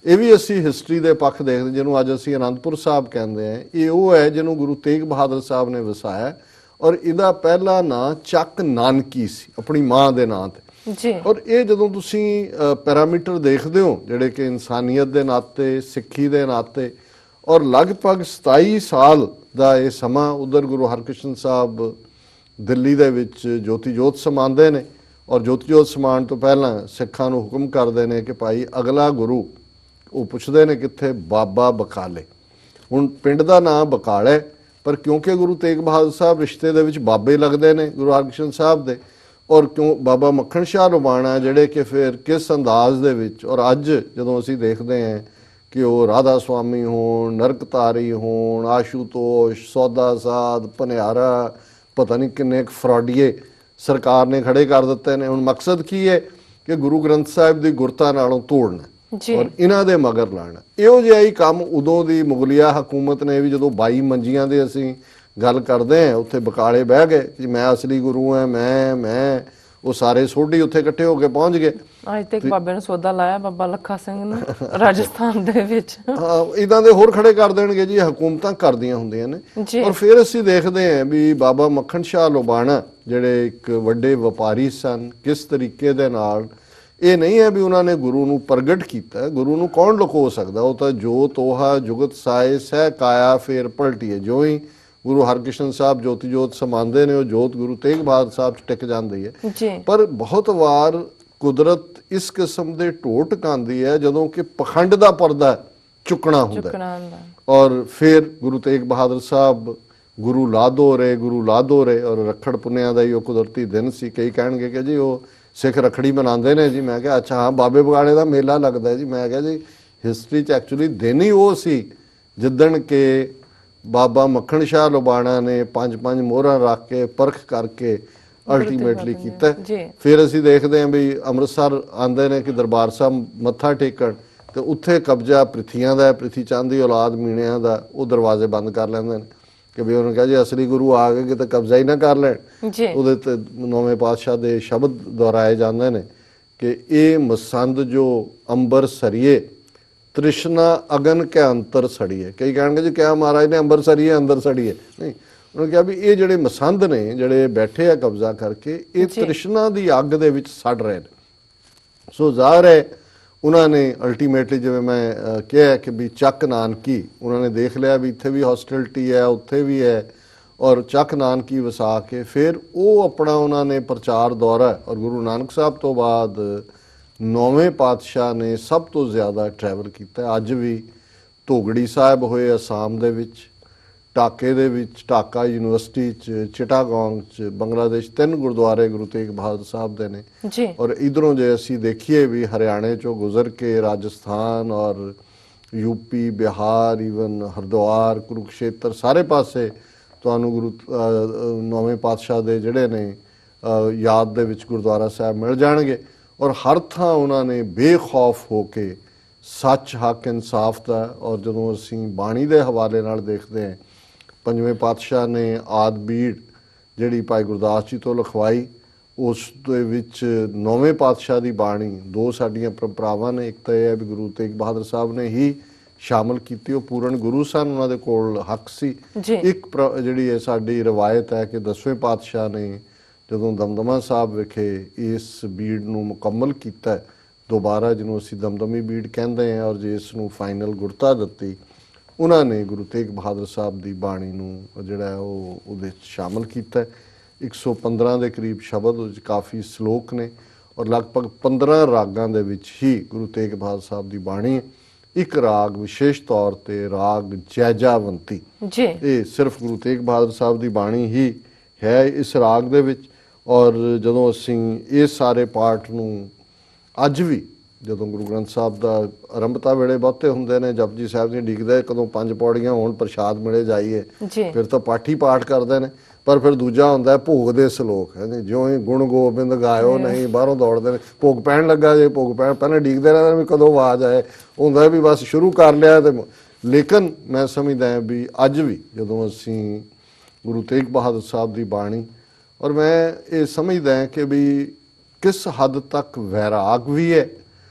Speaker 2: ਇਹ ਵੀ ਅਸੀਂ ਹਿਸਟਰੀ ਦੇ ਪੱਖ ਦੇਖਦੇ, ਜਿਹਨੂੰ ਅੱਜ ਅਸੀਂ ਅਨੰਦਪੁਰ ਸਾਹਿਬ ਕਹਿੰਦੇ ਹਾਂ। ਇਹ ਉਹ ਹੈ ਜਿਹਨੂੰ ਗੁਰੂ ਤੇਗ ਬਹਾਦਰ ਸਾਹਿਬ ਨੇ ਵਸਾਇਆ। ਔਰ ਇਹਦਾ ਪਹਿਲਾ ਨਾਂ ਚੱਕ ਨਾਨਕੀ ਸੀ, ਆਪਣੀ ਮਾਂ ਦੇ ਨਾਂ ਤੇ ਜੀ। ਔਰ ਇਹ ਜਦੋਂ ਤੁਸੀਂ ਪੈਰਾਮੀਟਰ ਦੇਖਦੇ ਹੋ ਜਿਹੜੇ ਕਿ ਇਨਸਾਨੀਅਤ ਦੇ ਨਾਤੇ, ਸਿੱਖੀ ਦੇ ਨਾਤੇ, ਔਰ ਲਗਭਗ 27 ਸਾਲ ਦਾ ਇਹ ਸਮਾਂ, ਉਧਰ ਗੁਰੂ ਹਰਕ੍ਰਿਸ਼ਨ ਸਾਹਿਬ ਦਿੱਲੀ ਦੇ ਵਿੱਚ ਜੋਤੀ ਜੋਤ ਸਮਾਉਂਦੇ ਨੇ। ਔਰ ਜੋਤੀ ਜੋਤ ਸਮਾਉਣ ਤੋਂ ਪਹਿਲਾਂ ਸਿੱਖਾਂ ਨੂੰ ਹੁਕਮ ਕਰਦੇ ਨੇ ਕਿ ਭਾਈ ਅਗਲਾ ਗੁਰੂ, ਉਹ ਪੁੱਛਦੇ ਨੇ ਕਿੱਥੇ, ਬਾਬਾ ਬਕਾਲੇ। ਹੁਣ ਪਿੰਡ ਦਾ ਨਾਮ ਬਕਾਲਾ ਹੈ, ਪਰ ਕਿਉਂਕਿ ਗੁਰੂ ਤੇਗ ਬਹਾਦਰ ਸਾਹਿਬ ਰਿਸ਼ਤੇ ਦੇ ਵਿੱਚ ਬਾਬੇ ਲੱਗਦੇ ਨੇ ਗੁਰੂ ਹਰਕ੍ਰਿਸ਼ਨ ਸਾਹਿਬ ਦੇ, ਔਰ ਕਿਉਂ ਬਾਬਾ ਮੱਖਣ ਸ਼ਾਹ ਰੁਬਾਣਾ ਜਿਹੜੇ ਕਿ ਫਿਰ ਕਿਸ ਅੰਦਾਜ਼ ਦੇ ਵਿੱਚ, ਔਰ ਅੱਜ ਜਦੋਂ ਅਸੀਂ ਦੇਖਦੇ ਹਾਂ ਕਿ ਉਹ ਰਾਧਾ ਸੁਆਮੀ ਹੋਣ, ਨਰਕਤਾਰੀ ਹੋਣ, ਆਸ਼ੂਤੋਸ਼, ਸੌਦਾ ਸਾਧ, ਭਨਿਆਰਾ, ਪਤਾ ਨਹੀਂ ਕਿੰਨੇ ਫਰਾਡੀਏ ਸਰਕਾਰ ਨੇ ਖੜੇ ਕਰ ਦਿੱਤੇ ਨੇ। ਹੁਣ ਮਕਸਦ ਕੀ ਹੈ ਕਿ ਗੁਰੂ ਗ੍ਰੰਥ ਸਾਹਿਬ ਦੀ ਗੁਰਤਾ ਨਾਲੋਂ ਤੋੜਨਾ ਔਰ ਇਹਨਾਂ ਦੇ ਮਗਰ ਲਾਣਾ। ਇਹੋ ਜਿਹਾ ਹੀ ਕੰਮ ਉਦੋਂ ਦੀ ਮੁਗਲਿਆ ਹਕੂਮਤ ਨੇ ਵੀ, ਜਦੋਂ 22 ਮੰਜੀਆਂ ਦੇ ਅਸੀਂ ਗੱਲ ਕਰਦੇ ਹਾਂ, ਉੱਥੇ ਬਕਾਲੇ ਬਹਿ ਗਏ ਕਿ ਮੈਂ ਅਸਲੀ ਗੁਰੂ ਹਾਂ, ਮੈਂ ਉਹ ਸਾਰੇ ਸੋਢੀ ਉੱਥੇ ਇਕੱਠੇ ਹੋ ਕੇ ਪਹੁੰਚ ਗਏ।
Speaker 1: ਅੱਜ ਤੱਕ ਬਾਬੇ ਨੂੰ ਸੌਦਾ ਲਾਇਆ ਬਾਬਾ ਲੱਖਾ ਸਿੰਘ ਨੂੰ ਰਾਜਸਥਾਨ ਦੇ ਵਿੱਚ।
Speaker 2: ਹਾਂ, ਇਦਾਂ ਦੇ ਹੋਰ ਖੜੇ ਕਰ ਦੇਣਗੇ ਜੀ, ਹਕੂਮਤਾਂ ਕਰਦੀਆਂ ਹੁੰਦੀਆਂ ਨੇ। ਔਰ ਫਿਰ ਅਸੀਂ ਦੇਖਦੇ ਹਾਂ ਵੀ ਬਾਬਾ ਮੱਖਣ ਸ਼ਾਹ ਲੋਬਾਣਾ ਜਿਹੜੇ ਇੱਕ ਵੱਡੇ ਵਪਾਰੀ ਸਨ, ਕਿਸ ਤਰੀਕੇ ਦੇ ਨਾਲ, ਇਹ ਨਹੀਂ ਹੈ ਵੀ ਉਹਨਾਂ ਨੇ ਗੁਰੂ ਨੂੰ ਪ੍ਰਗਟ ਕੀਤਾ। ਗੁਰੂ ਨੂੰ ਕੌਣ ਲੁਕੋ ਸਕਦਾ, ਉਹ ਤਾਂ ਜੋ ਤੋਹਾ ਜੁਗਤ ਸਾਏ ਸਹਿ ਕਾਇਆ ਫੇਰ ਪਲਟੀਏ। ਜੋ ਹੀ ਗੁਰੂ ਹਰਕ੍ਰਿਸ਼ਨ ਸਾਹਿਬ ਜੋਤੀ ਜੋਤ ਸਮਾਉਂਦੇ ਨੇ, ਉਹ ਜੋਤ ਗੁਰੂ ਤੇਗ ਬਹਾਦਰ ਸਾਹਿਬ 'ਚ ਟਿਕ ਜਾਂਦੀ ਹੈ। ਪਰ ਬਹੁਤ ਵਾਰ ਕੁਦਰਤ ਇਸ ਕਿਸਮ ਦੇ ਢੋਹ ਟਕਾਉਂਦੀ ਹੈ ਜਦੋਂ ਕਿ ਪਖੰਡ ਦਾ ਪਰਦਾ ਚੁੱਕਣਾ ਹੁੰਦਾ। ਔਰ ਫਿਰ ਗੁਰੂ ਤੇਗ ਬਹਾਦਰ ਸਾਹਿਬ ਗੁਰੂ ਲਾਦੋ ਰਹੇ। ਔਰ ਰੱਖੜ ਪੁੰਨਿਆ ਦਾ ਹੀ ਉਹ ਕੁਦਰਤੀ ਦਿਨ ਸੀ। ਕਈ ਕਹਿਣਗੇ ਕਿ ਜੀ ਉਹ ਸਿੱਖ ਰੱਖੜੀ ਮਨਾਉਂਦੇ ਨੇ ਜੀ। ਮੈਂ ਕਿਹਾ ਅੱਛਾ ਹਾਂ, ਬਾਬੇ ਬਗਾੜੇ ਦਾ ਮੇਲਾ ਲੱਗਦਾ ਜੀ। ਮੈਂ ਕਿਹਾ ਜੀ ਹਿਸਟਰੀ 'ਚ ਐਕਚੁਅਲੀ ਦਿਨ ਹੀ ਉਹ ਸੀ ਜਿੱਦਣ ਕਿ ਬਾਬਾ ਮੱਖਣ ਸ਼ਾਹ ਲੋਬਾਣਾ ਨੇ 5-5 ਮੋਹਰਾਂ ਰੱਖ ਕੇ ਪਰਖ ਕਰਕੇ ਅਲਟੀਮੇਟਲੀ ਕੀਤਾ। ਫਿਰ ਅਸੀਂ ਦੇਖਦੇ ਹਾਂ ਵੀ ਅੰਮ੍ਰਿਤਸਰ ਆਉਂਦੇ ਨੇ ਕਿ ਦਰਬਾਰ ਸਾਹਿਬ ਮੱਥਾ ਟੇਕਣ, ਤੇ ਉੱਥੇ ਕਬਜ਼ਾ ਪ੍ਰਿਥੀਆਂ ਦਾ, ਪ੍ਰਿਥੀ ਚੰਦ ਦੀ ਔਲਾਦ ਮੀਣਿਆਂ ਦਾ, ਉਹ ਦਰਵਾਜ਼ੇ ਬੰਦ ਕਰ ਲੈਂਦੇ ਨੇ ਕਿ ਵੀ ਉਹਨੂੰ ਕਿਹਾ ਜੇ ਅਸਲੀ ਗੁਰੂ ਆ ਗਏ ਤਾਂ ਕਬਜ਼ਾ ਹੀ ਨਾ ਕਰ ਲੈਣ। ਉਹਦੇ ਤੇ ਨੌਵੇਂ ਪਾਤਸ਼ਾਹ ਦੇ ਸ਼ਬਦ ਦੁਹਰਾਏ ਜਾਂਦੇ ਨੇ ਕਿ ਇਹ ਮਸੰਦ ਜੋ ਅੰਬਰ ਸਰੀਏ ਤ੍ਰਿਸ਼ਨਾ ਅਗਨ ਕੇ ਅੰਤਰ ਸੜੀਏ। ਕਈ ਕਹਿਣਗੇ ਜੀ ਕਿਆ ਮਹਾਰਾਜ ਨੇ ਅੰਬਰ ਸਰੀਏ ਅੰਦਰ ਸੜੀਏ, ਨਹੀਂ, ਉਹਨੇ ਕਿਹਾ ਵੀ ਇਹ ਜਿਹੜੇ ਮਸੰਦ ਨੇ ਜਿਹੜੇ ਬੈਠੇ ਆ ਕਬਜ਼ਾ ਕਰਕੇ, ਇਹ ਤ੍ਰਿਸ਼ਨਾ ਦੀ ਅੱਗ ਦੇ ਵਿੱਚ ਸੜ ਰਹੇ ਨੇ। ਸੋ ਜ਼ਾਹਰ ਹੈ ਉਹਨਾਂ ਨੇ ਅਲਟੀਮੇਟਲੀ, ਜਿਵੇਂ ਮੈਂ ਕਿਹਾ ਕਿ ਵੀ ਚੱਕ ਨਾਨਕੀ, ਉਹਨਾਂ ਨੇ ਦੇਖ ਲਿਆ ਵੀ ਇੱਥੇ ਵੀ ਹੌਸਟਿਲਿਟੀ ਹੈ, ਉੱਥੇ ਵੀ ਹੈ, ਔਰ ਚੱਕ ਨਾਨਕੀ ਵਸਾ ਕੇ ਫਿਰ ਉਹ ਆਪਣਾ ਉਹਨਾਂ ਨੇ ਪ੍ਰਚਾਰ ਦੌਰਾ, ਔਰ ਗੁਰੂ ਨਾਨਕ ਸਾਹਿਬ ਤੋਂ ਬਾਅਦ ਨੌਵੇਂ ਪਾਤਸ਼ਾਹ ਨੇ ਸਭ ਤੋਂ ਜ਼ਿਆਦਾ ਟਰੈਵਲ ਕੀਤਾ। ਅੱਜ ਵੀ ਧੋਗੜੀ ਸਾਹਿਬ ਹੋਏ ਅਸਾਮ ਦੇ ਵਿੱਚ, ਢਾਕੇ ਦੇ ਵਿੱਚ, ਢਾਕਾ ਯੂਨੀਵਰਸਿਟੀ 'ਚ, ਚਿਟਾਗੋਂਗ 'ਚ, ਬੰਗਲਾਦੇਸ਼ 3 ਗੁਰਦੁਆਰੇ ਗੁਰੂ ਤੇਗ ਬਹਾਦਰ ਸਾਹਿਬ ਦੇ ਨੇ। ਔਰ ਇਧਰੋਂ ਜੇ ਅਸੀਂ ਦੇਖੀਏ ਵੀ ਹਰਿਆਣੇ 'ਚੋਂ ਗੁਜ਼ਰ ਕੇ ਰਾਜਸਥਾਨ ਔਰ ਯੂਪੀ, ਬਿਹਾਰ, ਈਵਨ ਹਰਿਦੁਆਰ, ਕੁਰੂਕਸ਼ੇਤਰ, ਸਾਰੇ ਪਾਸੇ ਤੁਹਾਨੂੰ ਗੁਰੂ ਨੌਵੇਂ ਪਾਤਸ਼ਾਹ ਦੇ ਜਿਹੜੇ ਨੇ ਯਾਦ ਦੇ ਵਿੱਚ ਗੁਰਦੁਆਰਾ ਸਾਹਿਬ ਮਿਲ ਜਾਣਗੇ। ਔਰ ਹਰ ਥਾਂ ਉਹਨਾਂ ਨੇ ਬੇਖੌਫ ਹੋ ਕੇ ਸੱਚ, ਹੱਕ, ਇਨਸਾਫ ਦਾ, ਔਰ ਜਦੋਂ ਅਸੀਂ ਬਾਣੀ ਦੇ ਹਵਾਲੇ ਨਾਲ ਦੇਖਦੇ ਹਾਂ, ਪੰਜਵੇਂ ਪਾਤਸ਼ਾਹ ਨੇ ਆਦ ਬੀੜ ਜਿਹੜੀ ਭਾਈ ਗੁਰਦਾਸ ਜੀ ਤੋਂ ਲਿਖਵਾਈ, ਉਸ ਦੇ ਵਿੱਚ ਨੌਵੇਂ ਪਾਤਸ਼ਾਹ ਦੀ ਬਾਣੀ, 2 ਸਾਡੀਆਂ ਪਰੰਪਰਾਵਾਂ ਨੇ। ਇੱਕ ਤਾਂ ਇਹ ਹੈ ਵੀ ਗੁਰੂ ਤੇਗ ਬਹਾਦਰ ਸਾਹਿਬ ਨੇ ਹੀ ਸ਼ਾਮਲ ਕੀਤੀ, ਉਹ ਪੂਰਨ ਗੁਰੂ ਸਨ, ਉਹਨਾਂ ਦੇ ਕੋਲ ਹੱਕ ਸੀ। ਇੱਕ ਜਿਹੜੀ ਹੈ ਸਾਡੀ ਰਵਾਇਤ ਹੈ ਕਿ 10ਵੇਂ ਪਾਤਸ਼ਾਹ ਨੇ ਜਦੋਂ ਦਮਦਮਾ ਸਾਹਿਬ ਵਿਖੇ ਇਸ ਬੀੜ ਨੂੰ ਮੁਕੰਮਲ ਕੀਤਾ ਦੁਬਾਰਾ, ਜਿਹਨੂੰ ਅਸੀਂ ਦਮਦਮੀ ਬੀੜ ਕਹਿੰਦੇ ਹਾਂ, ਔਰ ਜਿਸ ਨੂੰ ਫਾਈਨਲ ਗੁਰਤਾ ਦਿੱਤੀ, ਉਹਨਾਂ ਨੇ ਗੁਰੂ ਤੇਗ ਬਹਾਦਰ ਸਾਹਿਬ ਦੀ ਬਾਣੀ ਨੂੰ ਜਿਹੜਾ ਉਹ ਉਹਦੇ ਸ਼ਾਮਲ ਕੀਤਾ। 115 ਦੇ ਕਰੀਬ ਸ਼ਬਦ, ਉਹਦੇ 'ਚ ਕਾਫੀ ਸ਼ਲੋਕ ਨੇ, ਔਰ ਲਗਭਗ 15 ਰਾਗਾਂ ਦੇ ਵਿੱਚ ਹੀ ਗੁਰੂ ਤੇਗ ਬਹਾਦਰ ਸਾਹਿਬ ਦੀ ਬਾਣੀ ਹੈ। ਇੱਕ ਰਾਗ ਵਿਸ਼ੇਸ਼ ਤੌਰ ਤੇ ਰਾਗ ਜੈਜਾਵੰਤੀ, ਇਹ ਸਿਰਫ ਗੁਰੂ ਤੇਗ ਬਹਾਦਰ ਸਾਹਿਬ ਦੀ ਬਾਣੀ ਹੀ ਹੈ ਇਸ ਰਾਗ ਦੇ ਵਿੱਚ। ਔਰ ਜਦੋਂ ਅਸੀਂ ਇਹ ਸਾਰੇ ਪਾਠ ਨੂੰ ਅੱਜ ਵੀ, ਜਦੋਂ ਗੁਰੂ ਗ੍ਰੰਥ ਸਾਹਿਬ ਦਾ ਆਰੰਭਤਾ ਵੇਲੇ ਬਹੁਤੇ ਹੁੰਦੇ ਨੇ ਜਪਜੀ ਸਾਹਿਬ ਦੀ ਡੀਕਦੇ ਕਦੋਂ 5 ਪੌੜੀਆਂ ਹੋਣ, ਪ੍ਰਸ਼ਾਦ ਮਿਲੇ ਜਾਈਏ, ਫਿਰ ਤਾਂ ਪਾਠੀ ਪਾਠ ਕਰਦੇ ਨੇ। ਪਰ ਫਿਰ ਦੂਜਾ ਹੁੰਦਾ ਭੋਗ ਦੇ ਸ਼ਲੋਕ, ਹੈ ਜਿਉਂ ਹੀ ਗੁਣ ਗੋਬਿੰਦ ਗਾਇਓ, ਨਹੀਂ ਬਾਹਰੋਂ ਦੌੜਦੇ ਨੇ, ਭੋਗ ਪੈਣ ਲੱਗਾ ਜੇ, ਭੋਗ ਪੈਣ ਪਹਿਲਾਂ ਡੀਕਦੇ ਰਹਿੰਦੇ ਵੀ ਕਦੋਂ ਆਵਾਜ਼ ਆਏ, ਹੁੰਦਾ ਵੀ ਬਸ ਸ਼ੁਰੂ ਕਰ ਲਿਆ। ਤੇ ਲੇਕਿਨ ਮੈਂ ਸਮਝਦਾ ਵੀ ਅੱਜ ਵੀ ਜਦੋਂ ਅਸੀਂ ਗੁਰੂ ਤੇਗ ਬਹਾਦਰ ਸਾਹਿਬ ਦੀ ਬਾਣੀ, ਔਰ ਮੈਂ ਇਹ ਸਮਝਦਾ ਕਿ ਵੀ ਕਿਸ ਹੱਦ ਤੱਕ ਵੈਰਾਗ ਵੀ ਹੈ,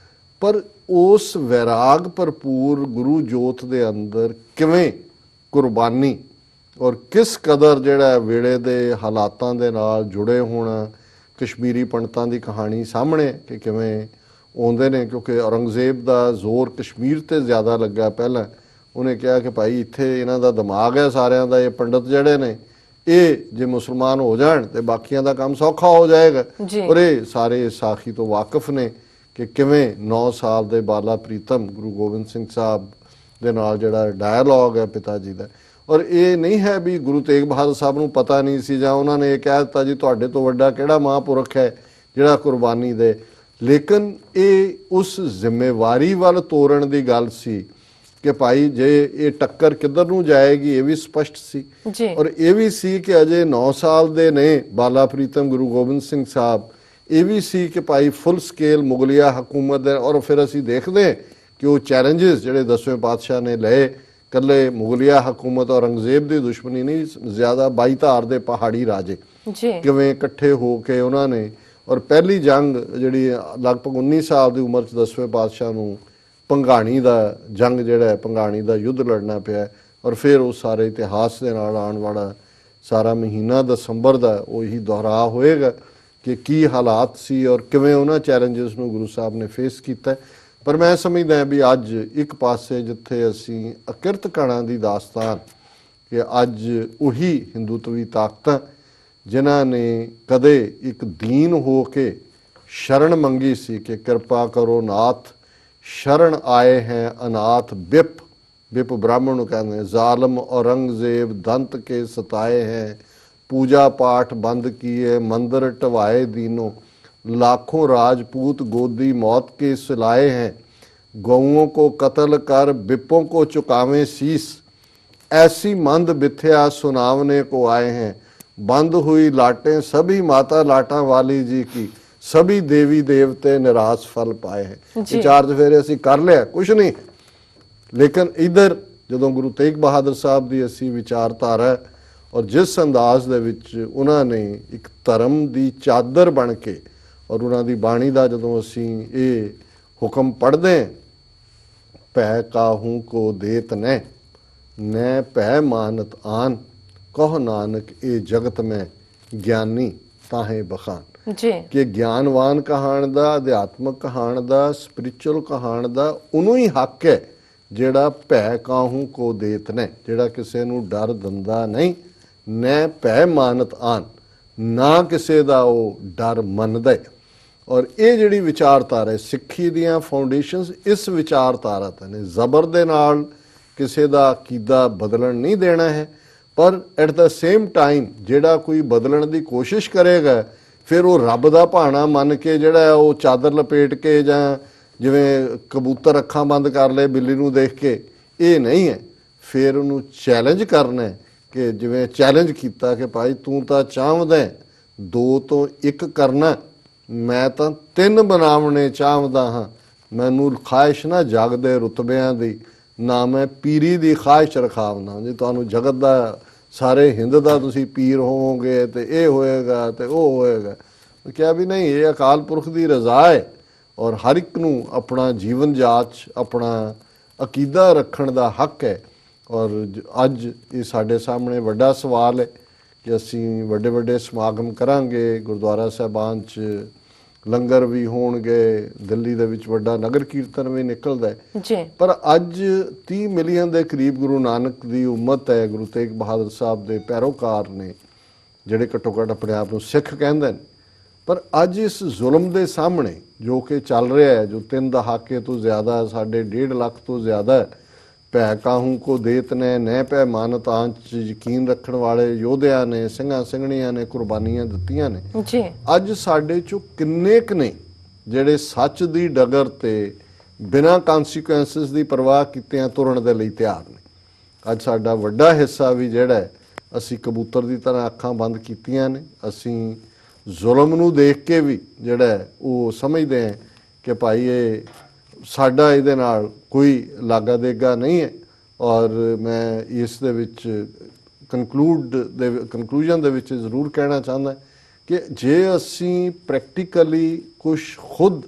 Speaker 2: ਪਰ ਉਸ ਵੈਰਾਗ ਭਰਪੂਰ ਗੁਰੂ ਜੋਤ ਦੇ ਅੰਦਰ ਕਿਵੇਂ ਕੁਰਬਾਨੀ ਔਰ ਕਿਸ ਕਦਰ ਜਿਹੜਾ ਵੇਲੇ ਦੇ ਹਾਲਾਤਾਂ ਦੇ ਨਾਲ ਜੁੜੇ ਹੋਣਾ। ਕਸ਼ਮੀਰੀ ਪੰਡਤਾਂ ਦੀ ਕਹਾਣੀ ਸਾਹਮਣੇ ਕਿ ਕਿਵੇਂ ਆਉਂਦੇ ਨੇ, ਕਿਉਂਕਿ ਔਰੰਗਜ਼ੇਬ ਦਾ ਜ਼ੋਰ ਕਸ਼ਮੀਰ ਤੇ ਜ਼ਿਆਦਾ ਲੱਗਾ। ਪਹਿਲਾਂ ਉਹਨੇ ਕਿਹਾ ਕਿ ਭਾਈ ਇੱਥੇ ਇਹਨਾਂ ਦਾ ਦਿਮਾਗ ਹੈ ਸਾਰਿਆਂ ਦਾ, ਇਹ ਪੰਡਤ ਜਿਹੜੇ ਨੇ ਇਹ ਜੇ ਮੁਸਲਮਾਨ ਹੋ ਜਾਣ ਤੇ ਬਾਕੀਆਂ ਦਾ ਕੰਮ ਸੌਖਾ ਹੋ ਜਾਏਗਾ। ਔਰ ਇਹ ਸਾਰੇ ਸਾਖੀ ਤੋਂ ਵਾਕਿਫ ਨੇ ਕਿ ਕਿਵੇਂ 9 ਸਾਲ ਦੇ ਬਾਲਾ ਪ੍ਰੀਤਮ ਗੁਰੂ ਗੋਬਿੰਦ ਸਿੰਘ ਸਾਹਿਬ ਦੇ ਨਾਲ ਜਿਹੜਾ ਡਾਇਲੋਗ ਹੈ ਪਿਤਾ ਜੀ ਦਾ। ਔਰ ਇਹ ਨਹੀਂ ਹੈ ਵੀ ਗੁਰੂ ਤੇਗ ਬਹਾਦਰ ਸਾਹਿਬ ਨੂੰ ਪਤਾ ਨਹੀਂ ਸੀ ਜਾਂ ਉਹਨਾਂ ਨੇ ਇਹ ਕਹਿ ਦਿੱਤਾ ਜੀ ਤੁਹਾਡੇ ਤੋਂ ਵੱਡਾ ਕਿਹੜਾ ਮਹਾਂਪੁਰਖ ਹੈ ਜਿਹੜਾ ਕੁਰਬਾਨੀ ਦੇ, ਲੇਕਿਨ ਇਹ ਉਸ ਜ਼ਿੰਮੇਵਾਰੀ ਵੱਲ ਤੋਰਨ ਦੀ ਗੱਲ ਸੀ ਕਿ ਭਾਈ ਜੇ ਇਹ ਟੱਕਰ ਕਿੱਧਰ ਨੂੰ ਜਾਏਗੀ ਇਹ ਵੀ ਸਪਸ਼ਟ ਸੀ। ਔਰ ਇਹ ਵੀ ਸੀ ਕਿ ਅਜੇ 9 ਸਾਲ ਦੇ ਨੇ ਬਾਲਾ ਪ੍ਰੀਤਮ ਗੁਰੂ ਗੋਬਿੰਦ ਸਿੰਘ ਸਾਹਿਬ, ਇਹ ਵੀ ਸੀ ਕਿ ਭਾਈ ਫੁੱਲ ਸਕੇਲ ਮੁਗਲਿਆ ਹਕੂਮਤ ਦੇ। ਔਰ ਫਿਰ ਅਸੀਂ ਦੇਖਦੇ ਕਿ ਉਹ ਚੈਲੰਜਸ ਜਿਹੜੇ 10ਵੇਂ ਪਾਤਸ਼ਾਹ ਨੇ ਲਏ, ਕੱਲੇ ਮੁਗਲਿਆ ਹਕੂਮਤ ਔਰੰਗਜ਼ੇਬ ਦੀ ਦੁਸ਼ਮਣੀ ਨਹੀਂ, ਜ਼ਿਆਦਾ 22 ਧਾਰ ਦੇ ਪਹਾੜੀ ਰਾਜੇ ਕਿਵੇਂ ਇਕੱਠੇ ਹੋ ਕੇ ਉਹਨਾਂ ਨੇ, ਔਰ ਪਹਿਲੀ ਜੰਗ ਜਿਹੜੀ ਲਗਭਗ 19 ਸਾਲ ਦੀ ਉਮਰ 'ਚ 10ਵੇਂ ਪਾਤਸ਼ਾਹ ਨੂੰ ਭੰਗਾਣੀ ਦਾ ਜੰਗ ਜਿਹੜਾ ਹੈ, ਭੰਗਾਣੀ ਦਾ ਯੁੱਧ ਲੜਨਾ ਪਿਆ। ਔਰ ਫਿਰ ਉਹ ਸਾਰੇ ਇਤਿਹਾਸ ਦੇ ਨਾਲ ਆਉਣ ਵਾਲਾ ਸਾਰਾ ਮਹੀਨਾ ਦਸੰਬਰ ਦਾ ਉਹੀ ਦੁਹਰਾ ਹੋਏਗਾ ਕਿ ਕੀ ਹਾਲਾਤ ਸੀ ਔਰ ਕਿਵੇਂ ਉਹਨਾਂ ਚੈਲੰਜਸ ਨੂੰ ਗੁਰੂ ਸਾਹਿਬ ਨੇ ਫੇਸ ਕੀਤਾ। ਪਰ ਮੈਂ ਸਮਝਦਾ ਵੀ ਅੱਜ ਇੱਕ ਪਾਸੇ ਜਿੱਥੇ ਅਸੀਂ ਅਕਿਰਤ ਕਣਾਂ ਦੀ ਦਾਸਤਾਨ ਕਿ ਅੱਜ ਉਹੀ ਹਿੰਦੂਤਵੀ ਤਾਕਤਾਂ ਜਿਨ੍ਹਾਂ ਨੇ ਕਦੇ ਇੱਕ ਦੀਨ ਹੋ ਕੇ ਸ਼ਰਨ ਮੰਗੀ ਸੀ ਕਿ ਕਿਰਪਾ ਕਰੋ ਨਾਥ, ਸ਼ਰਨ ਆਏ ਹੈ ਅਨਾਥ ਬਿਪ, ਬਿਪ ਬ੍ਰਾਹਮਣ ਨੂੰ ਕਹਿੰਦੇ, ਜ਼ਾਲਮ ਔਰੰਗਜ਼ੇਬ ਦੰਤ ਕੇ ਸਤਾਏ ਹੈ, पूजा पाठ बंद किए मंदिर टवाए दीनों, लाखों राजपूत गोदी मौत के सिलाए हैं, गौओं को कत्ल कर बिपों को चुकावें शीस, ऐसी मंद बिथ्या सुनावने को आए हैं, बंद हुई लाटें सभी माता लाटा वाली जी की, सभी देवी देवते निराश फल पाए हैं।
Speaker 1: जी।
Speaker 2: ये चार चफेरे ਅਸੀਂ ਕਰ ਲਿਆ ਕੁਛ ਨਹੀਂ, ਲੇਕਿਨ ਇਧਰ ਜਦੋਂ ਗੁਰੂ ਤੇਗ ਬਹਾਦਰ ਸਾਹਿਬ ਦੀ ਅਸੀਂ ਵਿਚਾਰਧਾਰਾ ਔਰ ਜਿਸ ਅੰਦਾਜ਼ ਦੇ ਵਿੱਚ ਉਹਨਾਂ ਨੇ ਇੱਕ ਧਰਮ ਦੀ ਚਾਦਰ ਬਣ ਕੇ ਔਰ ਉਹਨਾਂ ਦੀ ਬਾਣੀ ਦਾ ਜਦੋਂ ਅਸੀਂ ਇਹ ਹੁਕਮ ਪੜ੍ਹਦੇ ਹਾਂ, ਭੈ ਕਾਹੂ ਕੋ ਦੇਤ ਨੈ ਨੈ ਭੈ ਮਾਨਤ ਆਨ, ਕਹੁ ਨਾਨਕ ਇਹ ਜਗਤ ਮੈਂ ਗਿਆਨੀ ਤਾਹੇ ਬਖਾਨ।
Speaker 1: ਜੀ
Speaker 2: ਕਿ ਗਿਆਨਵਾਨ ਕਹਾਣ ਦਾ, ਅਧਿਆਤਮਕ ਕਹਾਣ ਦਾ, ਸਪਿਰਿਚੁਅਲ ਕਹਾਣ ਦਾ ਉਹਨੂੰ ਹੀ ਹੱਕ ਹੈ ਜਿਹੜਾ ਭੈ ਕਾਹੂ ਕੋ ਦੇਤ ਨੇ, ਜਿਹੜਾ ਕਿਸੇ ਨੂੰ ਡਰ ਦਿੰਦਾ ਨਹੀਂ, ਨੈ ਭੈ ਮਾਨਤ ਆਨ, ਨਾ ਕਿਸੇ ਦਾ ਉਹ ਡਰ ਮੰਨਦਾ ਹੈ। ਔਰ ਇਹ ਜਿਹੜੀ ਵਿਚਾਰਧਾਰਾ ਹੈ ਸਿੱਖੀ ਦੀਆਂ ਫਾਊਂਡੇਸ਼ਨਸ ਇਸ ਵਿਚਾਰਧਾਰਾ ਤੇ ਨੇ। ਜ਼ਬਰ ਦੇ ਨਾਲ ਕਿਸੇ ਦਾ ਅਕੀਦਾ ਬਦਲਣ ਨਹੀਂ ਦੇਣਾ ਹੈ, ਪਰ ਐਟ ਦਾ ਸੇਮ ਟਾਈਮ ਜਿਹੜਾ ਕੋਈ ਬਦਲਣ ਦੀ ਕੋਸ਼ਿਸ਼ ਕਰੇਗਾ ਫਿਰ ਉਹ ਰੱਬ ਦਾ ਭਾਣਾ ਮੰਨ ਕੇ ਜਿਹੜਾ ਉਹ ਚਾਦਰ ਲਪੇਟ ਕੇ ਜਾਂ ਜਿਵੇਂ ਕਬੂਤਰ ਅੱਖਾਂ ਬੰਦ ਕਰ ਲਏ ਬਿੱਲੀ ਨੂੰ ਦੇਖ ਕੇ, ਇਹ ਨਹੀਂ ਹੈ। ਫਿਰ ਉਹਨੂੰ ਚੈਲੰਜ ਕਰਨਾ ਹੈ ਕਿ ਜਿਵੇਂ ਚੈਲੰਜ ਕੀਤਾ ਕਿ ਭਾਈ ਤੂੰ ਤਾਂ ਚਾਹੁੰਦਾ 2 ਤੋਂ 1 ਕਰਨਾ, ਮੈਂ ਤਾਂ 3 ਬਣਾਉਣੇ ਚਾਹੁੰਦਾ ਹਾਂ। ਮੈਨੂੰ ਖਾਹਿਸ਼ ਨਾ ਜਗਦੇ ਰੁਤਬਿਆਂ ਦੀ, ਨਾ ਮੈਂ ਪੀਰੀ ਦੀ ਖਾਹਿਸ਼ ਰਖਾਵਨਾ। ਜੇ ਤੁਹਾਨੂੰ ਜਗਤ ਦਾ ਸਾਰੇ ਹਿੰਦ ਦਾ ਤੁਸੀਂ ਪੀਰ ਹੋਵੋਗੇ ਤੇ ਇਹ ਹੋਏਗਾ ਤੇ ਉਹ ਹੋਏਗਾ, ਕਿਹਾ ਵੀ ਨਹੀਂ, ਇਹ ਅਕਾਲ ਪੁਰਖ ਦੀ ਰਜ਼ਾ ਹੈ ਔਰ ਹਰ ਇੱਕ ਨੂੰ ਆਪਣਾ ਜੀਵਨ ਜਾਚ ਆਪਣਾ ਅਕੀਦਾ ਰੱਖਣ ਦਾ ਹੱਕ ਹੈ। ਔਰ ਅੱਜ ਇਹ ਸਾਡੇ ਸਾਹਮਣੇ ਵੱਡਾ ਸਵਾਲ ਹੈ ਕਿ ਅਸੀਂ ਵੱਡੇ ਵੱਡੇ ਸਮਾਗਮ ਕਰਾਂਗੇ, ਗੁਰਦੁਆਰਾ ਸਾਹਿਬਾਨ 'ਚ ਲੰਗਰ ਵੀ ਹੋਣਗੇ, ਦਿੱਲੀ ਦੇ ਵਿੱਚ ਵੱਡਾ ਨਗਰ ਕੀਰਤਨ ਵੀ ਨਿਕਲਦਾ ਹੈ
Speaker 1: ਜੀ,
Speaker 2: ਪਰ ਅੱਜ 30 ਮਿਲੀਅਨ ਦੇ ਕਰੀਬ ਗੁਰੂ ਨਾਨਕ ਦੀ ਉਮਤ ਹੈ, ਗੁਰੂ ਤੇਗ ਬਹਾਦਰ ਸਾਹਿਬ ਦੇ ਪੈਰੋਕਾਰ ਨੇ ਜਿਹੜੇ ਘੱਟੋ ਘੱਟ ਆਪਣੇ ਆਪ ਨੂੰ ਸਿੱਖ ਕਹਿੰਦੇ ਨੇ। ਪਰ ਅੱਜ ਇਸ ਜ਼ੁਲਮ ਦੇ ਸਾਹਮਣੇ ਜੋ ਕਿ ਚੱਲ ਰਿਹਾ ਹੈ, ਜੋ 3 ਦਹਾਕੇ ਤੋਂ ਜ਼ਿਆਦਾ, 1.5 ਲੱਖ ਤੋਂ ਜ਼ਿਆਦਾ ਭੈ ਕਾਹੂ ਕੋ ਦੇਤ ਨੇ ਨੈ ਭੈ ਮਾਨਤ ਆਨ 'ਚ ਯਕੀਨ ਰੱਖਣ ਵਾਲੇ ਯੋਧਿਆਂ ਨੇ, ਸਿੰਘਾਂ ਸਿੰਘਣੀਆਂ ਨੇ ਕੁਰਬਾਨੀਆਂ ਦਿੱਤੀਆਂ ਨੇ।
Speaker 1: ਜੀ
Speaker 2: ਅੱਜ ਸਾਡੇ ਚੋਂ ਕਿੰਨੇ ਕੁ ਨੇ ਜਿਹੜੇ ਸੱਚ ਦੀ ਡਗਰ ਤੇ ਬਿਨਾਂ ਕਨਸੀਕੁਐਂਸਸ ਦੀ ਪਰਵਾਹ ਕੀਤਿਆਂ ਤੁਰਨ ਦੇ ਲਈ ਤਿਆਰ ਨੇ। ਅੱਜ ਸਾਡਾ ਵੱਡਾ ਹਿੱਸਾ ਵੀ ਜਿਹੜਾ ਹੈ, ਅਸੀਂ ਕਬੂਤਰ ਦੀ ਤਰ੍ਹਾਂ ਅੱਖਾਂ ਬੰਦ ਕੀਤੀਆਂ ਨੇ। ਅਸੀਂ ਜ਼ੁਲਮ ਨੂੰ ਦੇਖ ਕੇ ਵੀ ਜਿਹੜਾ ਹੈ ਉਹ ਸਮਝਦੇ ਹਾਂ ਕਿ ਭਾਈ ਇਹ ਸਾਡਾ ਇਹਦੇ ਨਾਲ ਕੋਈ ਲਾਗਾ ਦੇਗਾ ਨਹੀਂ ਹੈ। ਔਰ ਮੈਂ ਇਸ ਦੇ ਵਿੱਚ ਕਨਕਲੂਜਨ ਦੇ ਵਿੱਚ ਜ਼ਰੂਰ ਕਹਿਣਾ ਚਾਹੁੰਦਾ ਕਿ ਜੇ ਅਸੀਂ ਪ੍ਰੈਕਟੀਕਲੀ ਕੁਝ ਖੁਦ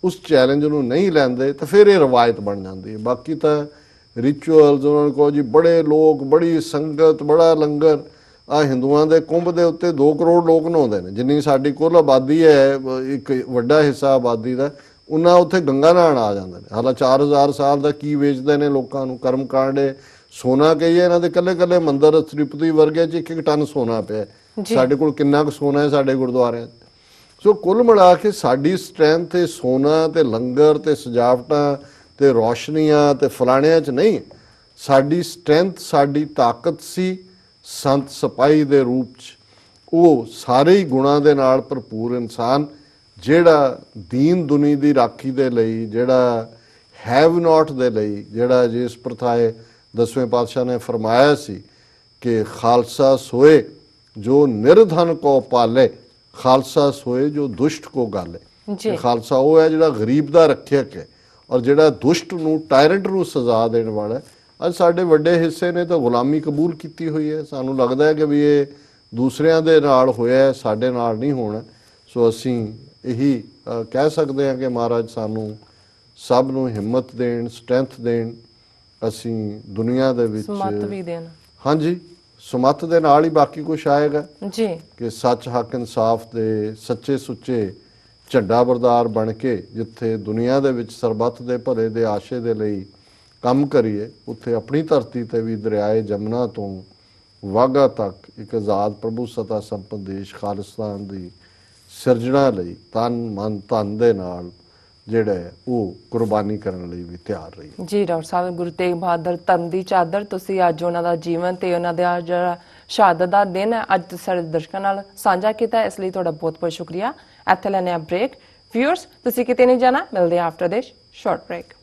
Speaker 2: ਉਸ ਚੈਲੰਜ ਨੂੰ ਨਹੀਂ ਲੈਂਦੇ ਤਾਂ ਫਿਰ ਇਹ ਰਵਾਇਤ ਬਣ ਜਾਂਦੀ ਹੈ। ਬਾਕੀ ਤਾਂ ਰਿਚੁਅਲਸ, ਉਹਨਾਂ ਨੂੰ ਕਹੋ ਜੀ ਬੜੇ ਲੋਕ, ਬੜੀ ਸੰਗਤ, ਬੜਾ ਲੰਗਰ। ਆ ਹਿੰਦੂਆਂ ਦੇ ਕੁੰਭ ਦੇ ਉੱਤੇ 2 ਕਰੋੜ ਲੋਕ ਨਹਾਉਂਦੇ ਨੇ, ਜਿੰਨੀ ਸਾਡੀ ਕੁੱਲ ਆਬਾਦੀ ਹੈ, ਇੱਕ ਵੱਡਾ ਹਿੱਸਾ ਆਬਾਦੀ ਦਾ, ਉਹਨਾਂ ਉੱਥੇ ਗੰਗਾ ਨਹਾਉਣ ਆ ਜਾਂਦੇ ਨੇ। ਹਾਲਾ 4000 ਸਾਲ ਦਾ ਕੀ ਵੇਚਦੇ ਨੇ ਲੋਕਾਂ ਨੂੰ, ਕਰਮ ਕਾਂਡੇ। ਸੋਨਾ ਕਹੀਏ, ਇਹਨਾਂ ਦੇ ਕੱਲੇ ਕੱਲੇ ਮੰਦਿਰ ਤ੍ਰਿਪਤੀ ਵਰਗੇ 'ਚ 1-1 ਟਨ ਸੋਨਾ ਪਿਆ। ਸਾਡੇ ਕੋਲ ਕਿੰਨਾ ਕੁ ਸੋਨਾ ਹੈ ਸਾਡੇ ਗੁਰਦੁਆਰਿਆਂ 'ਚ? ਸੋ ਕੁੱਲ ਮਿਲਾ ਕੇ ਸਾਡੀ ਸਟਰੈਂਥ ਤੇ ਸੋਨਾ ਤੇ ਲੰਗਰ ਤੇ ਸਜਾਵਟਾਂ ਤੇ ਰੌਸ਼ਨੀਆਂ ਤੇ ਫਲਾਣਿਆਂ 'ਚ ਨਹੀਂ। ਸਾਡੀ ਸਟਰੈਂਥ, ਸਾਡੀ ਤਾਕਤ ਸੀ ਸੰਤ ਸਿਪਾਹੀ ਦੇ ਰੂਪ 'ਚ, ਉਹ ਸਾਰੇ ਹੀ ਗੁਣਾਂ ਦੇ ਨਾਲ ਭਰਪੂਰ ਇਨਸਾਨ ਜਿਹੜਾ ਦੀਨ ਦੁਨੀ ਦੀ ਰਾਖੀ ਦੇ ਲਈ, ਜਿਹੜਾ ਹੈਵ ਨਾਟ ਦੇ ਲਈ, ਜਿਹੜਾ ਜਿਸ ਪ੍ਰਥਾਏ 10ਵੇਂ ਪਾਤਸ਼ਾਹ ਨੇ ਫਰਮਾਇਆ ਸੀ ਕਿ ਖਾਲਸਾ ਸੋਏ ਜੋ ਨਿਰਧਨ ਕੋ ਪਾਲੇ, ਖਾਲਸਾ ਸੋਏ ਜੋ ਦੁਸ਼ਟ ਕੋ ਗਾਲੇ। ਖਾਲਸਾ ਉਹ ਹੈ ਜਿਹੜਾ ਗਰੀਬ ਦਾ ਰੱਖਿਅਕ ਹੈ ਔਰ ਜਿਹੜਾ ਦੁਸ਼ਟ ਨੂੰ, ਟਾਇਰੈਂਟ ਨੂੰ ਸਜ਼ਾ ਦੇਣ ਵਾਲਾ। ਅੱਜ ਸਾਡੇ ਵੱਡੇ ਹਿੱਸੇ ਨੇ ਤਾਂ ਗੁਲਾਮੀ ਕਬੂਲ ਕੀਤੀ ਹੋਈ ਹੈ। ਸਾਨੂੰ ਲੱਗਦਾ ਹੈ ਕਿ ਵੀ ਇਹ ਦੂਸਰਿਆਂ ਦੇ ਨਾਲ ਹੋਇਆ, ਸਾਡੇ ਨਾਲ ਨਹੀਂ ਹੋਣਾ। ਸੋ ਅਸੀਂ ਇਹੀ ਕਹਿ ਸਕਦੇ ਹਾਂ ਕਿ ਮਹਾਰਾਜ ਸਾਨੂੰ ਸਭ ਨੂੰ ਹਿੰਮਤ ਦੇਣ, ਸਟਰੈਂਥ ਦੇਣ। ਅਸੀਂ ਦੁਨੀਆ ਦੇ ਵਿੱਚ
Speaker 1: ਸਮਤ ਵੀ ਦੇਣ।
Speaker 2: ਹਾਂਜੀ, ਸਮਤ ਦੇ ਨਾਲ ਹੀ ਬਾਕੀ ਕੁਝ ਆਏਗਾ
Speaker 1: ਜੀ, ਕਿ
Speaker 2: ਸੱਚ, ਹੱਕ, ਇਨਸਾਫ ਦੇ ਸੱਚੇ ਸੁੱਚੇ ਝੰਡਾ ਬਰਦਾਰ ਬਣ ਕੇ ਜਿੱਥੇ ਦੁਨੀਆ ਦੇ ਵਿੱਚ ਸਰਬੱਤ ਦੇ ਭਲੇ ਦੇ ਆਸ਼ੇ ਦੇ ਲਈ ਕੰਮ ਕਰੀਏ, ਉੱਥੇ ਆਪਣੀ ਧਰਤੀ ਤੇ ਵੀ ਦਰਿਆਏ ਜਮਨਾ ਤੋਂ ਵਾਘਾ ਤੱਕ ਇੱਕ ਆਜ਼ਾਦ ਪ੍ਰਭੂ ਸਤਾ ਸੰਪੰਨ ਦੇਸ਼ ਖਾਲਿਸਤਾਨ ਦੀ ਸਿਰਜਣਾ ਲਈ ਤਨ ਮਨ ਧਨ ਦੇ ਨਾਲ ਜਿਹੜਾ ਹੈ ਉਹ ਕੁਰਬਾਨੀ ਕਰਨ ਲਈ ਵੀ ਤਿਆਰ ਰਹੀ।
Speaker 1: ਜੀ ਡਾਕਟਰ ਸਾਹਿਬ, ਗੁਰੂ ਤੇਗ ਬਹਾਦਰ ਧਰਮ ਦੀ ਚਾਦਰ, ਤੁਸੀਂ ਅੱਜ ਉਹਨਾਂ ਦਾ ਜੀਵਨ ਤੇ ਉਹਨਾਂ ਦਾ ਜਿਹੜਾ ਸ਼ਹਾਦਤ ਦਾ ਦਿਨ ਹੈ ਅੱਜ ਸਾਡੇ ਦਰਸ਼ਕਾਂ ਨਾਲ ਸਾਂਝਾ ਕੀਤਾ, ਇਸ ਲਈ ਤੁਹਾਡਾ ਬਹੁਤ ਬਹੁਤ ਸ਼ੁਕਰੀਆ। ਇੱਥੇ ਲੈਣੇ ਆ ਬ੍ਰੇਕ। ਵਿਊਅਰਸ, ਤੁਸੀਂ ਕਿਤੇ ਨਹੀਂ ਜਾਣਾ, ਮਿਲਦੇ ਆ ਆਫਟਰ ਦਿਸ ਸ਼ਾਰਟ ਬ੍ਰੇਕ।